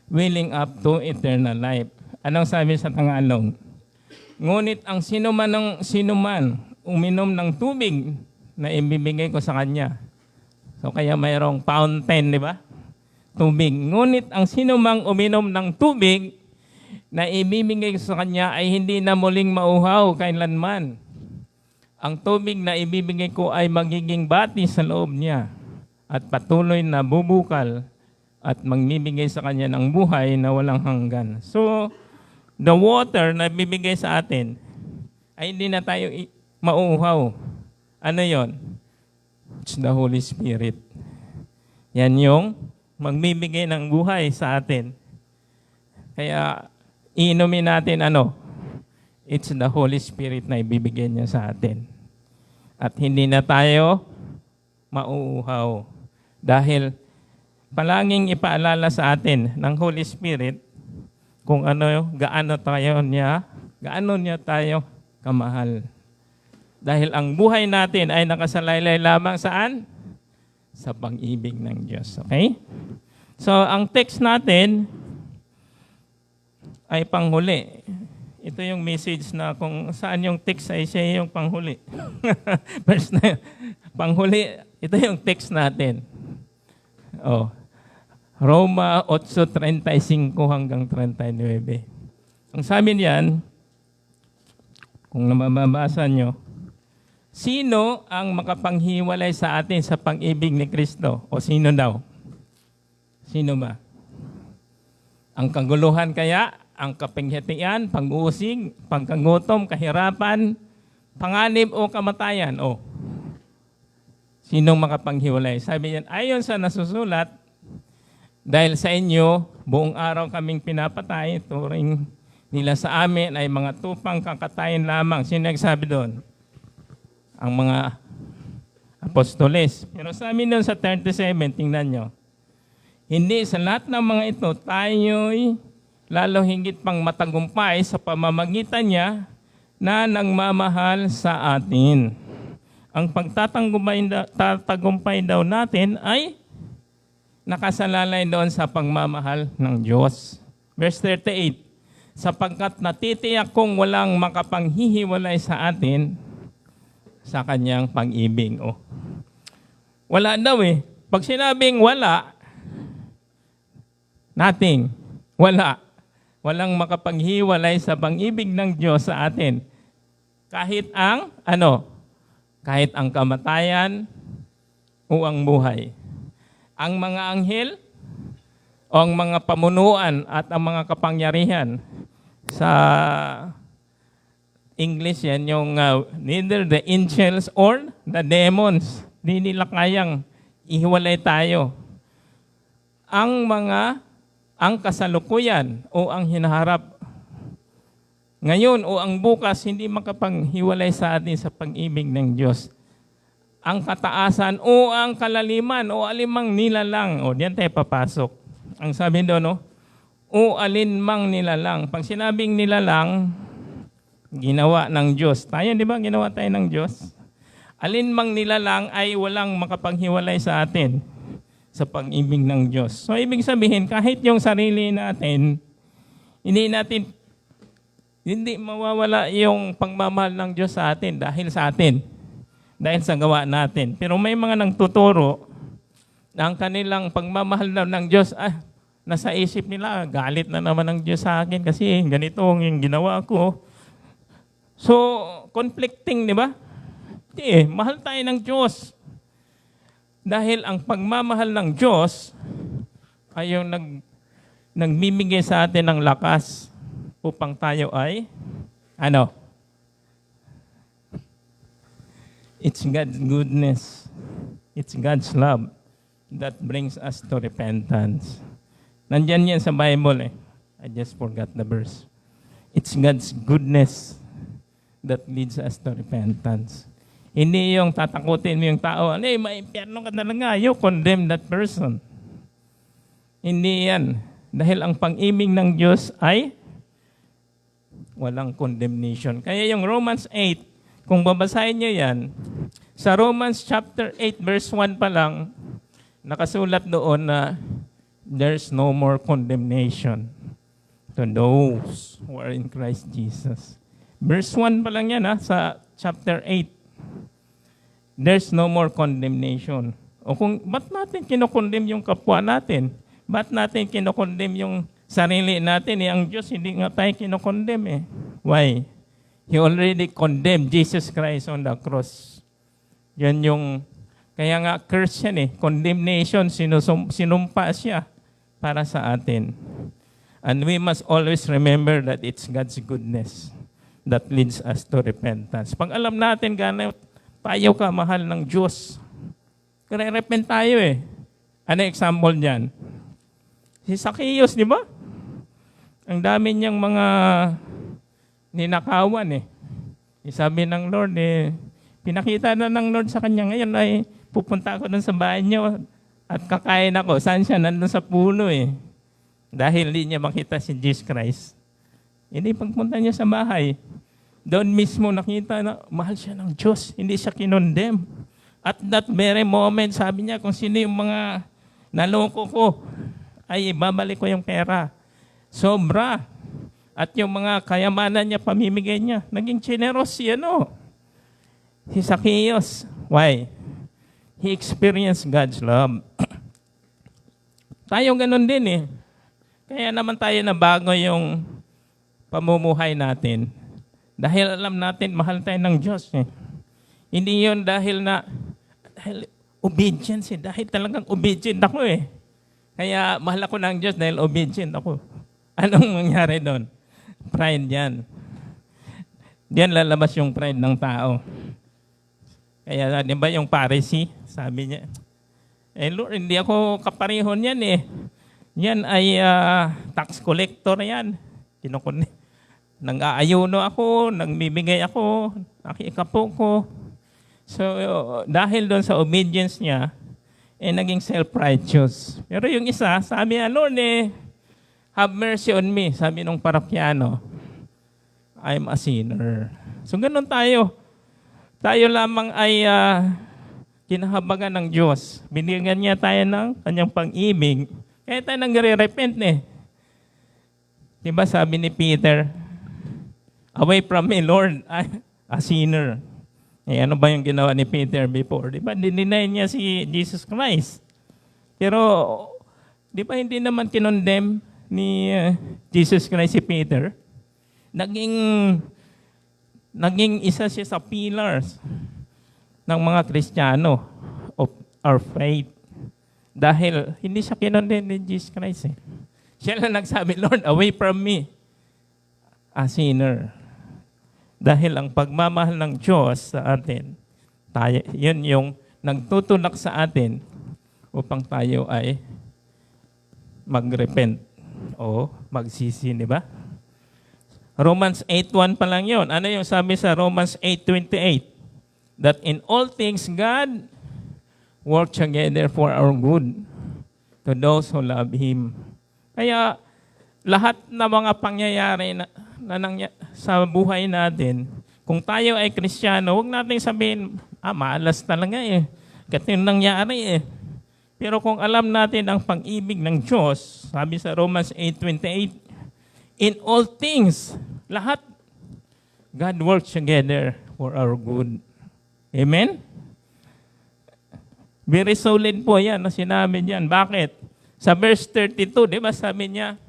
willing up to eternal life. Anong sabi sa Tagalog? Ngunit ang sinuman uminom ng tubig na ibibigay ko sa kanya. So kaya mayroong fountain, di ba? Tubig. Ngunit ang sinumang uminom ng tubig na ibibigay ko sa kanya ay hindi na muling mauhaw kailanman. Ang tubig na ibibigay ko ay magiging bati sa loob niya at patuloy na bubukal at magbibigay sa kanya ng buhay na walang hanggan. So, the water na bibigay sa atin ay hindi na tayo mauuhaw. Ano yon? It's the Holy Spirit. Yan yung magbibigay ng buhay sa atin. Kaya, iinumin natin it's the Holy Spirit na ibibigay niya sa atin. At hindi na tayo mauuhaw. Dahil palaging ipaalala sa atin ng Holy Spirit kung gaano niya tayo kamahal. Dahil ang buhay natin ay nakasalaylay lamang saan? Sa pag-ibig ng Diyos. Okay? So, ang text natin ay panghuli. Ito yung message na kung saan yung text ay siya yung panghuli. Verse na panghuli, ito yung text natin. Roma 8:35 hanggang 39. Ang sabi niyan, kung mababasa nyo, sino ang makapanghiwalay sa atin sa pang-ibig ni Kristo? O sino daw? Sino ba? Ang kaguluhan kaya? Ang kapangyarihan, pag-uusig, pagkagutom, kahirapan, panganib o kamatayan? Sinong makapanghiwalay? Sabi niyan, ayon sa nasusulat, dahil sa inyo, buong araw kaming pinapatay, turing nila sa amin ay mga tupang kakatayin lamang. Sino nagsabi doon? Ang mga apostoles. Pero sa amin doon sa 37, tingnan nyo. Hindi sa lahat ng mga ito, tayo'y lalo higit pang matagumpay sa pamamagitan niya na nagmamahal sa atin. Ang pagtatagumpay daw natin ay nakasalalay doon sa pagmamahal ng Diyos. Verse 38, sapagkat natitiyak kong walang makapanghihiwalay sa atin sa kanyang pag-ibig. Wala daw eh. Pag sinabing wala, nothing. Wala. Walang makapanghiwalay sa pag-ibig ng Diyos sa atin. Kahit ang kahit ang kamatayan o ang buhay. Ang mga anghel o ang mga pamunuan at ang mga kapangyarihan. Sa English yan yung neither the angels or the demons. Di nila kayang ihiwalay tayo. Ang kasalukuyan o ang hinaharap ngayon o ang bukas hindi makapanghiwalay sa atin sa pag-ibig ng Diyos. ang kataasan o ang kalaliman o alimang nilalang. O, diyan tayo papasok. Ang sabi doon, no? O alinmang nilalang. Pag sinabing nilalang, ginawa ng Diyos. Tayo, di ba? Ginawa tayo ng Diyos. Alinmang nilalang ay walang makapaghiwalay sa atin sa pag-ibig ng Diyos. So, ibig sabihin, kahit yung sarili natin, hindi mawawala yung pagmamahal ng Diyos sa atin dahil sa atin. Dahil sa gawa natin. Pero may mga nagtuturo na ang kanilang pagmamahal ng Diyos, nasa isip nila, galit na naman ng Diyos sa akin kasi ganito yung ginawa ko. So, conflicting, di ba? Hindi mahal tayo ng Diyos. Dahil ang pagmamahal ng Diyos ay yung nagbibigay sa atin ng lakas upang tayo ay, It's God's goodness. It's God's love that brings us to repentance. Nandyan yan sa Bible eh. I just forgot the verse. It's God's goodness that leads us to repentance. Hindi yung tatakutin mo yung tao, maimpyerno ka talaga, you condemn that person. Hindi yan. Dahil ang pang-ibig ng Diyos ay walang condemnation. Kaya yung Romans 8, kung babasahin nyo yan, sa Romans chapter 8 verse 1 pa lang, nakasulat doon na there's no more condemnation to those who are in Christ Jesus. Verse 1 pa lang yan sa chapter 8. There's no more condemnation. O kung ba't natin kinokondem yung kapwa natin? Ba't natin kinokondem yung sarili natin? Ang Diyos hindi nga tayo kinokondem eh. Why? He already condemned Jesus Christ on the cross. Yan yung, kaya nga curse yan eh. Condemnation, sinumpa siya para sa atin. And we must always remember that it's God's goodness that leads us to repentance. Pag alam natin gano'n tayo kamahal ng Diyos, kare-repent tayo eh. Ano example dyan? Si Zacchaeus, di ba? Ang dami niyang mga ninakawan eh. Sabi ng Lord pinakita na ng Lord sa kanya, ngayon ay pupunta ako dun sa bahay niyo at kakain ako. Saan siya? Nandun sa puno eh. Dahil hindi niya makita si Jesus Christ. Hindi pagpunta niya sa bahay. Doon mismo nakita na mahal siya ng Diyos. Hindi siya kinondem. At that very moment, sabi niya kung sino yung mga naloko ko, ay babalik ko yung pera. Sobra. At yung mga kayamanan niya, pamimigay niya, naging generous si si Zacchaeus. Why? He experienced God's love. Tayo ganun din eh. Kaya naman tayo na bago yung pamumuhay natin. Dahil alam natin, mahal tayo ng Diyos eh. Hindi yun dahil obedience eh. Dahil talagang obedient ako eh. Kaya mahal ako ng Diyos dahil obedient ako. Anong mangyari doon? Pride yan. Diyan lalabas yung pride ng tao. Kaya di ba yung Pharisee, sabi niya, Lord, hindi ako kaparehon yan eh. Yan ay tax collector yan. Nang-aayuno ako, nagbibigay ako, nakikapo ko. So, dahil doon sa obedience niya, naging self-righteous. Pero yung isa, sabi niya, Lord have mercy on me. Sabi nung parakyano, I'm a sinner. So, ganun tayo. Tayo lamang ay kinahabagan ng Diyos. Binigyan niya tayo ng kanyang pang-ibig. Kaya tayo nagre-repent eh. Diba sabi ni Peter, away from me, Lord, I'm a sinner. Ano ba yung ginawa ni Peter before? Diba, dininay niya si Jesus Christ. Pero, di ba hindi naman kinondem ni Jesus Christ si Peter? Naging isa siya sa pillars ng mga Kristiyano of our faith. Dahil hindi siya kinondem ni Jesus Christ eh. Siya lang nagsabi, Lord, away from me, a sinner. Dahil ang pagmamahal ng Diyos sa atin, yun yung nagtutulak sa atin upang tayo ay mag-repent o magsisi, di ba? Romans 8:1 pa lang yun. Ano yung sabi sa Romans 8:28? that in all things God work together for our good to those who love Him. Kaya lahat ng mga pangyayari sa buhay natin, kung tayo ay Kristiyano, huwag natin sabihin, malas talaga eh. Ganito yung nangyari eh. Pero kung alam natin ang pag-ibig ng Diyos, sabi sa Romans 8:28, in all things, lahat, God works together for our good. Amen? Very solid po yan na sinabi niyan. Bakit? Sa verse 32, di ba sabi niya,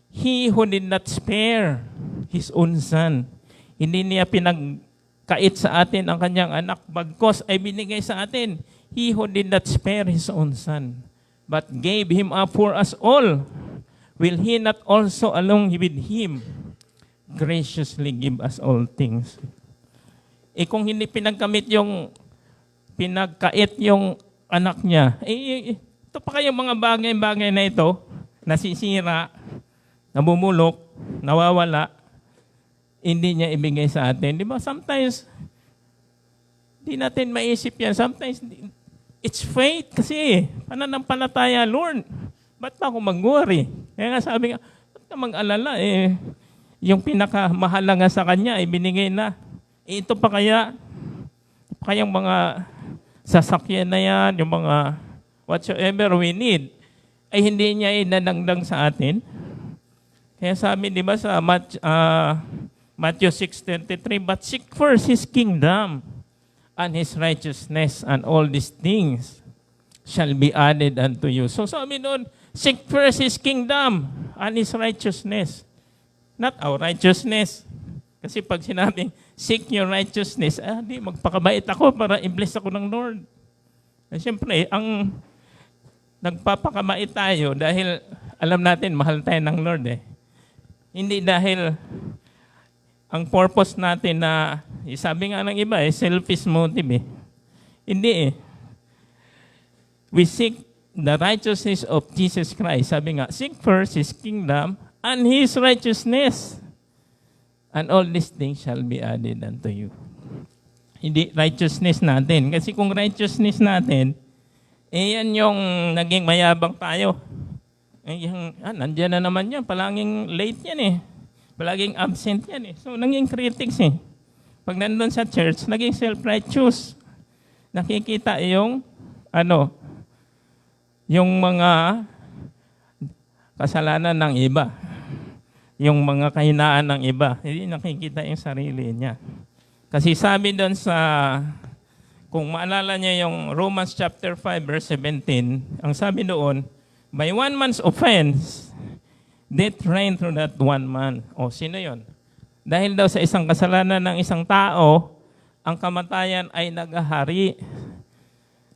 He who did not spare His own Son. Hindi niya pinagkait sa atin ang kanyang anak, bagkos ay binigay sa atin. He who did not spare His own Son, but gave Him up for us all, will He not also along with Him graciously give us all things? Kung hindi pinagkamit pinagkait yung anak niya, ito pa kayong mga bagay-bagay na ito, nasisira, nabumulok, nawawala, hindi niya ibigay sa atin. Di ba? Sometimes, di natin maisip yan. Sometimes, it's faith kasi. Pananampalataya, Lord. Ba't pa ako mag-worry? Kaya nga sabi nga, ba't ka mag-alala? Yung pinakamahalaga sa kanya, binigay na. Ito pa kayang mga sasakyan na yan, yung mga whatsoever we need, ay hindi niya inanangdang sa atin. Kaya sabi, di ba sa Matthew 6:33, but seek first His kingdom and His righteousness, and all these things shall be added unto you. So sabi doon, seek first His kingdom and His righteousness. Not our righteousness. Kasi pag sinabing, seek your righteousness, di, magpakabait ako para i-bless ako ng Lord. Siyempre, ang nagpapakamait tayo dahil alam natin, mahal tayo ng Lord eh. Hindi dahil ang purpose natin na, sabi nga ng iba selfish motive eh. Hindi eh. We seek the righteousness of Jesus Christ. Sabi nga, seek first His kingdom and His righteousness, and all these things shall be added unto you. Hindi righteousness natin. Kasi kung righteousness natin, yan yung naging mayabang tayo. Nandiyan na naman yan. Palaging late yan eh. Palaging absent yan eh. So, naging critics eh. Pag nandun sa church, naging self-righteous. Nakikita yung yung mga kasalanan ng iba. Yung mga kahinaan ng iba. Hindi nakikita yung sarili niya. Kasi sabi doon sa, kung maalala niya yung Romans chapter 5 verse 17, ang sabi doon, by one man's offense, death reigned through that one man. O, sino yon? Dahil daw sa isang kasalanan ng isang tao, ang kamatayan ay naghahari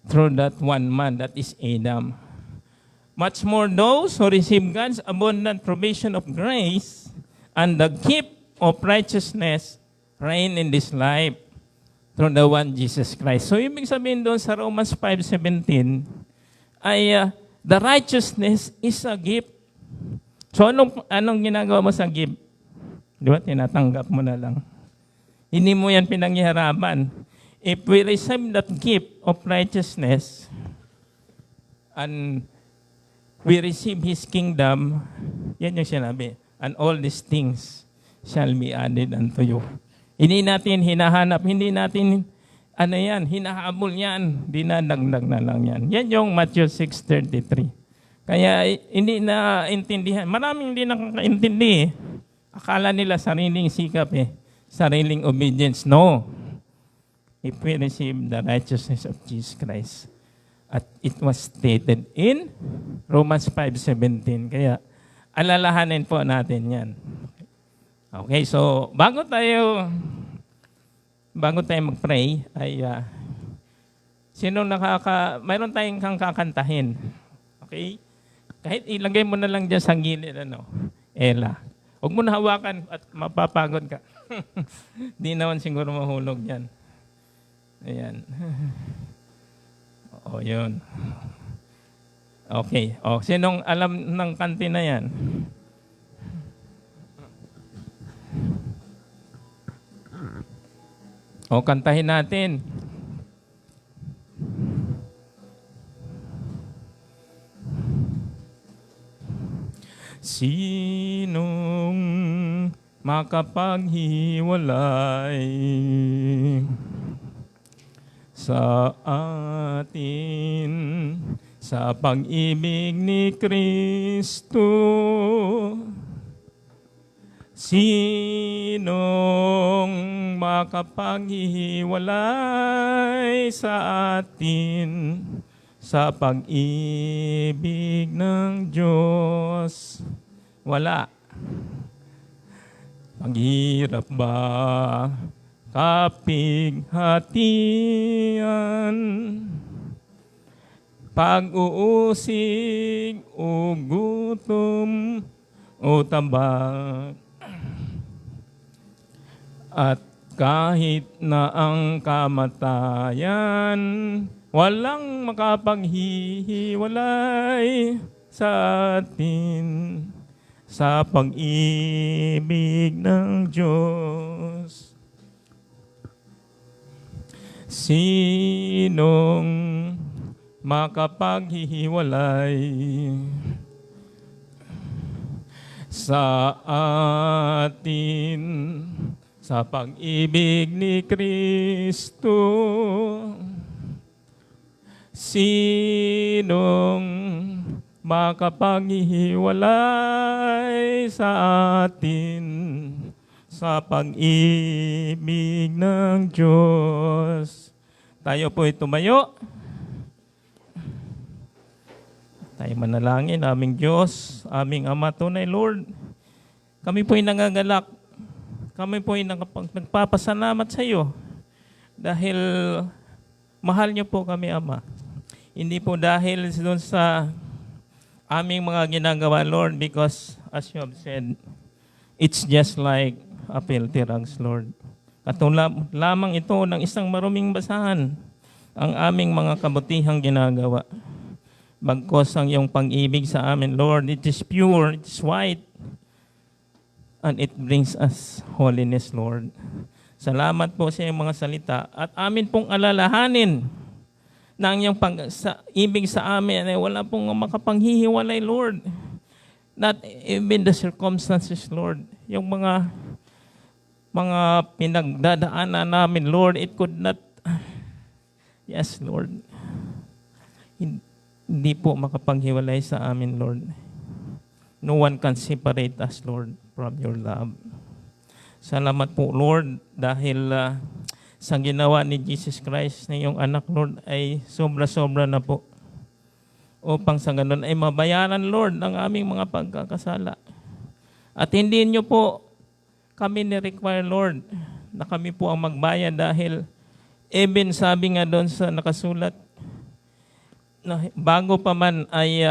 through that one man, that is Adam. Much more those who receive God's abundant provision of grace and the gift of righteousness reign in this life through the one Jesus Christ. So, ibig sabihin doon sa Romans 5:17 ay the righteousness is a gift. So, anong ginagawa mo sa gift? Di ba? Tinatanggap mo na lang. Hindi mo yan pinanghihirapan. If we receive that gift of righteousness and we receive His kingdom, yan yung sinabi, and all these things shall be added unto you. Hindi natin hinahanap, hindi natin, hinahabol yan, dinadagdag na lang yan. Yan yung Matthew 6:33. Kaya hindi na intindihan. Maraming hindi nakakaintindi eh. Akala nila sariling sikap eh. Sariling obedience. No. If we receive the righteousness of Jesus Christ. At it was stated in Romans 5:17. Kaya alalahanin po natin yan. Okay, so bago tayo mag-pray, ay mayroon tayong kang kakantahin. Okay? Kahit ilagay mo na lang dyan sa gilid, Ella. Huwag mo na hawakan at mapapagod ka. Di naman siguro mahulog yan. Ayan. O, yun. Okay. O, sinong alam ng kante na yan? O, kantahin natin. Sinong makapaghiwalay sa atin sa pag-ibig ni Kristo? Sinong makapaghiwalay sa atin sa pag-ibig ng Diyos? Wala. Maghirap ba kapighatian, pag-uusig o gutom o tabak? At kahit na ang kamatayan, walang makapaghihiwalay sa atin sa pag-ibig ng Diyos. Sinong makapaghihiwalay sa atin sa pag-ibig ni Kristo? Sinong makapaghihiwalay sa atin sa pag-ibig ng Diyos? Tayo po ay tumayo. Tayo manalangin, aming Diyos, aming Ama tunay, Lord. Kami po ay nangagalak. Kami po ay nagpapasalamat sa iyo dahil mahal niyo po kami, Ama. Hindi po dahil doon sa aming mga ginagawa, Lord, because as you have said, it's just like a filthy rags, Lord. Lamang ito ng isang maruming basahan ang aming mga kabutihang ginagawa. Bagkos ang iyong pag-ibig sa amin, Lord, it is pure, it is white, and it brings us holiness, Lord. Salamat po sa iyong mga salita at amin pong alalahanin na ang iyong ibig sa amin ay wala pong makapanghihiwalay, Lord. Not even the circumstances, Lord. Yung mga pinagdadaanan namin, Lord, it could not, yes, Lord. Hindi po makapanghiwalay sa amin, Lord. No one can separate us, Lord, from your love. Salamat po, Lord, dahil sa ginawa ni Jesus Christ na iyong anak, Lord, ay sobra-sobra na po. Upang sa ganun ay mabayaran, Lord, ang aming mga pagkakasala. At hindi niyo po kami ni-require, Lord, na kami po ang magbayad dahil even sabi nga doon sa nakasulat, na bago pa man ay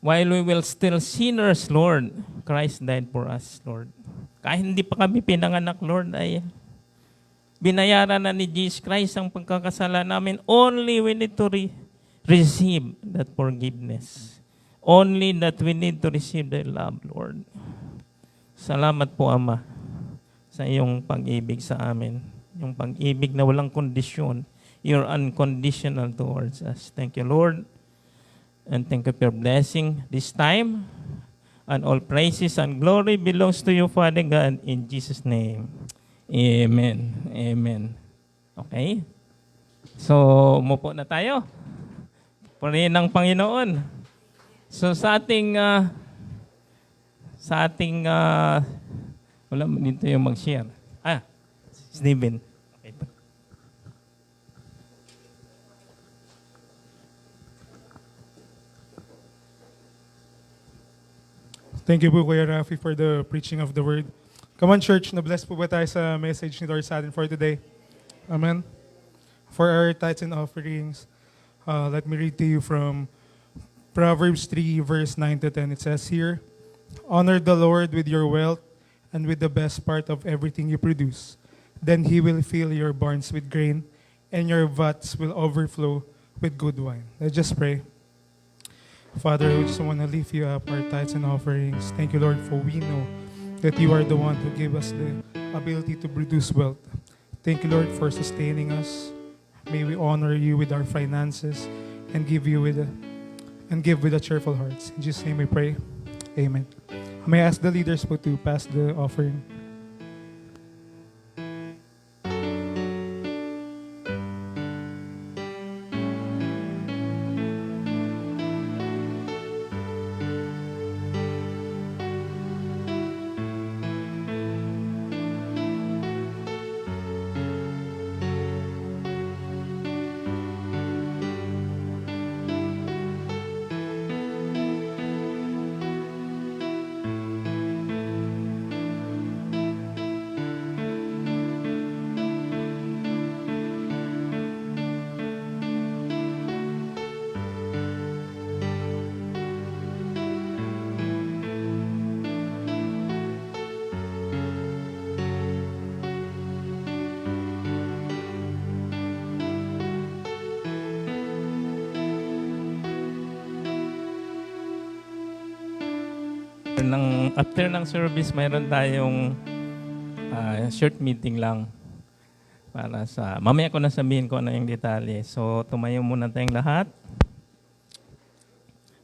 while we will still sinners, Lord, Christ died for us, Lord. Kahit hindi pa kami pinanganak, Lord, ay binayaran na ni Jesus Christ ang pagkakasala namin. Only we need to receive that forgiveness. Only that we need to receive the love, Lord. Salamat po, Ama, sa iyong pag-ibig sa amin. Yung pag-ibig na walang kondisyon. You're unconditional towards us. Thank you, Lord. And thank you for your blessing this time. And all praises and glory belongs to you, Father God, in Jesus' name. Amen. Amen. Okay? So, umupo na tayo. Purihin ng Panginoon. So, sa ating wala dito yung mag-share. Stephen. Okay. Thank you po, Kuya Rafi, for the preaching of the word. Come on, church, na-bless po ba tayo sa message ni Lord sa atin for today? Amen. For our tithes and offerings, let me read to you from Proverbs 3, verse 9 to 10. It says here, honor the Lord with your wealth and with the best part of everything you produce. Then He will fill your barns with grain, and your vats will overflow with good wine. Let's just pray. Father, we just want to lift you up, our tithes and offerings. Thank you, Lord, for we know that you are the one who gave us the ability to produce wealth. Thank you, Lord, for sustaining us. May we honor you with our finances and give you with and give with a cheerful heart. In Jesus' name we pray. Amen. May I ask the leaders po to pass the offering. After ng service, mayroon tayong short meeting lang para sa... Mamaya ko na sabihin ko ano yung detalye. So, tumayo muna tayong lahat.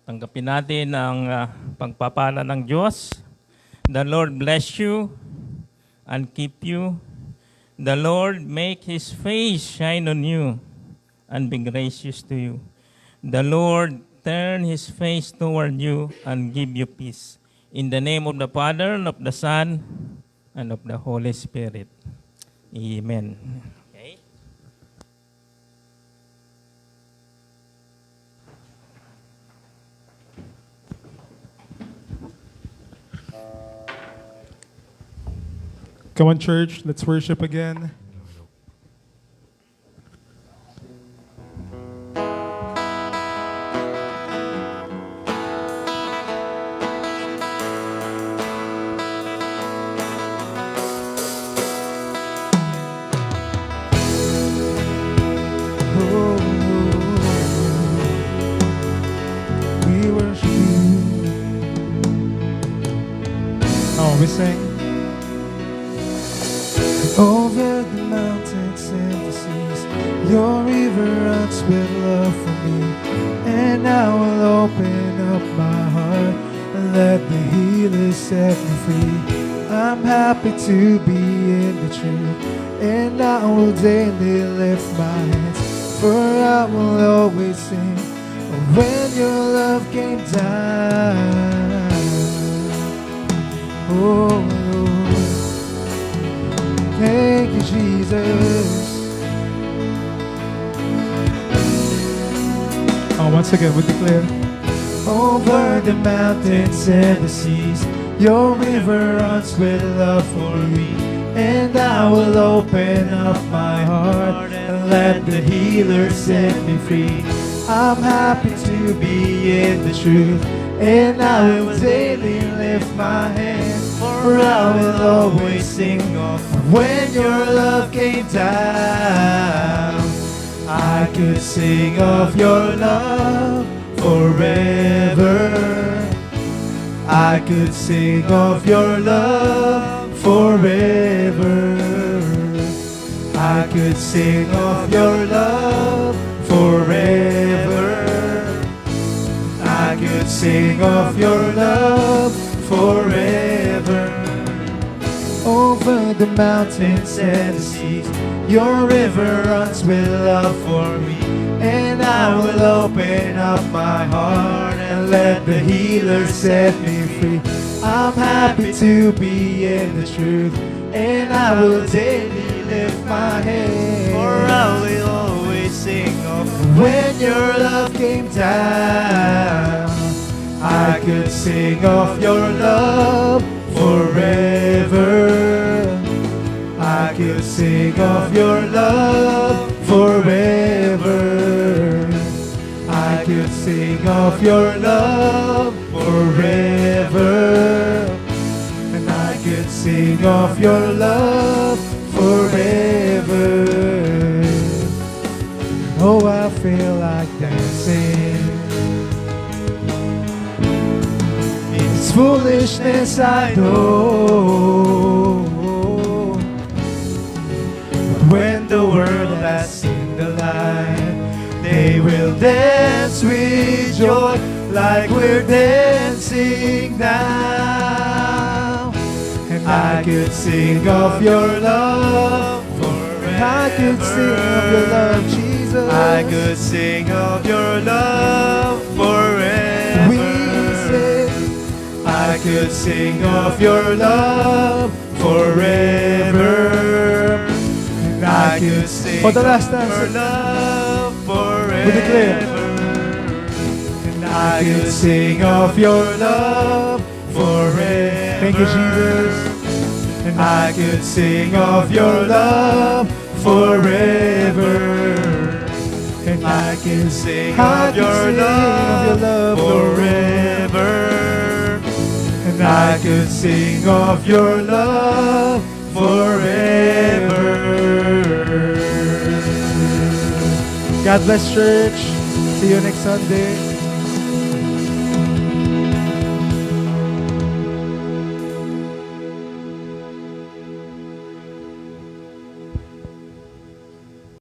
Tanggapin natin ang pagpapala ng Diyos. The Lord bless you and keep you. The Lord make His face shine on you and be gracious to you. The Lord turn His face toward you and give you peace. In the name of the Father, and of the Son, and of the Holy Spirit. Amen. Okay. Come on, church, let's worship again. We worship you. Oh, we sing. Over the mountains and the seas, your river runs with love for me. And I will open up my heart and let the healer set me free. I'm happy to be in the truth, and I will daily lift my hands, for I will always sing when your love came down. Oh Lord, thank you, Jesus. Oh, once again, we declare, over the mountains and the seas, your river runs with love for me. And I will open up my heart and let the healer set me free. I'm happy to be in the truth, and I will daily lift my hands, for I will always sing of when your love came down. I could sing of your love forever. I could sing of your love forever. I could sing of your love forever. I could sing of your love forever. Over the mountains and the seas, your river runs with love for me. And I will open up my heart and let the healer set me free. I'm happy to be in the truth, and I will daily lift my hands, for I will always sing of when your love came down. I could sing of your love forever. I could sing of your love forever. I could sing of your love forever. And I could sing of your love forever. Oh, I feel like dancing. It's foolishness, I know. When the world has seen the light, they will dance with joy. like we're dancing now. And I could sing of your love forever. I could sing of your love, Jesus. I could sing of your love forever. We say, I could sing of your love forever. And I could sing For the last of time, your love forever. We declare. And I could sing of your love forever. Thank you, Jesus. And I could sing of your love forever. And I can sing of your love forever. And I could sing of your love forever. God bless, church. See you next Sunday.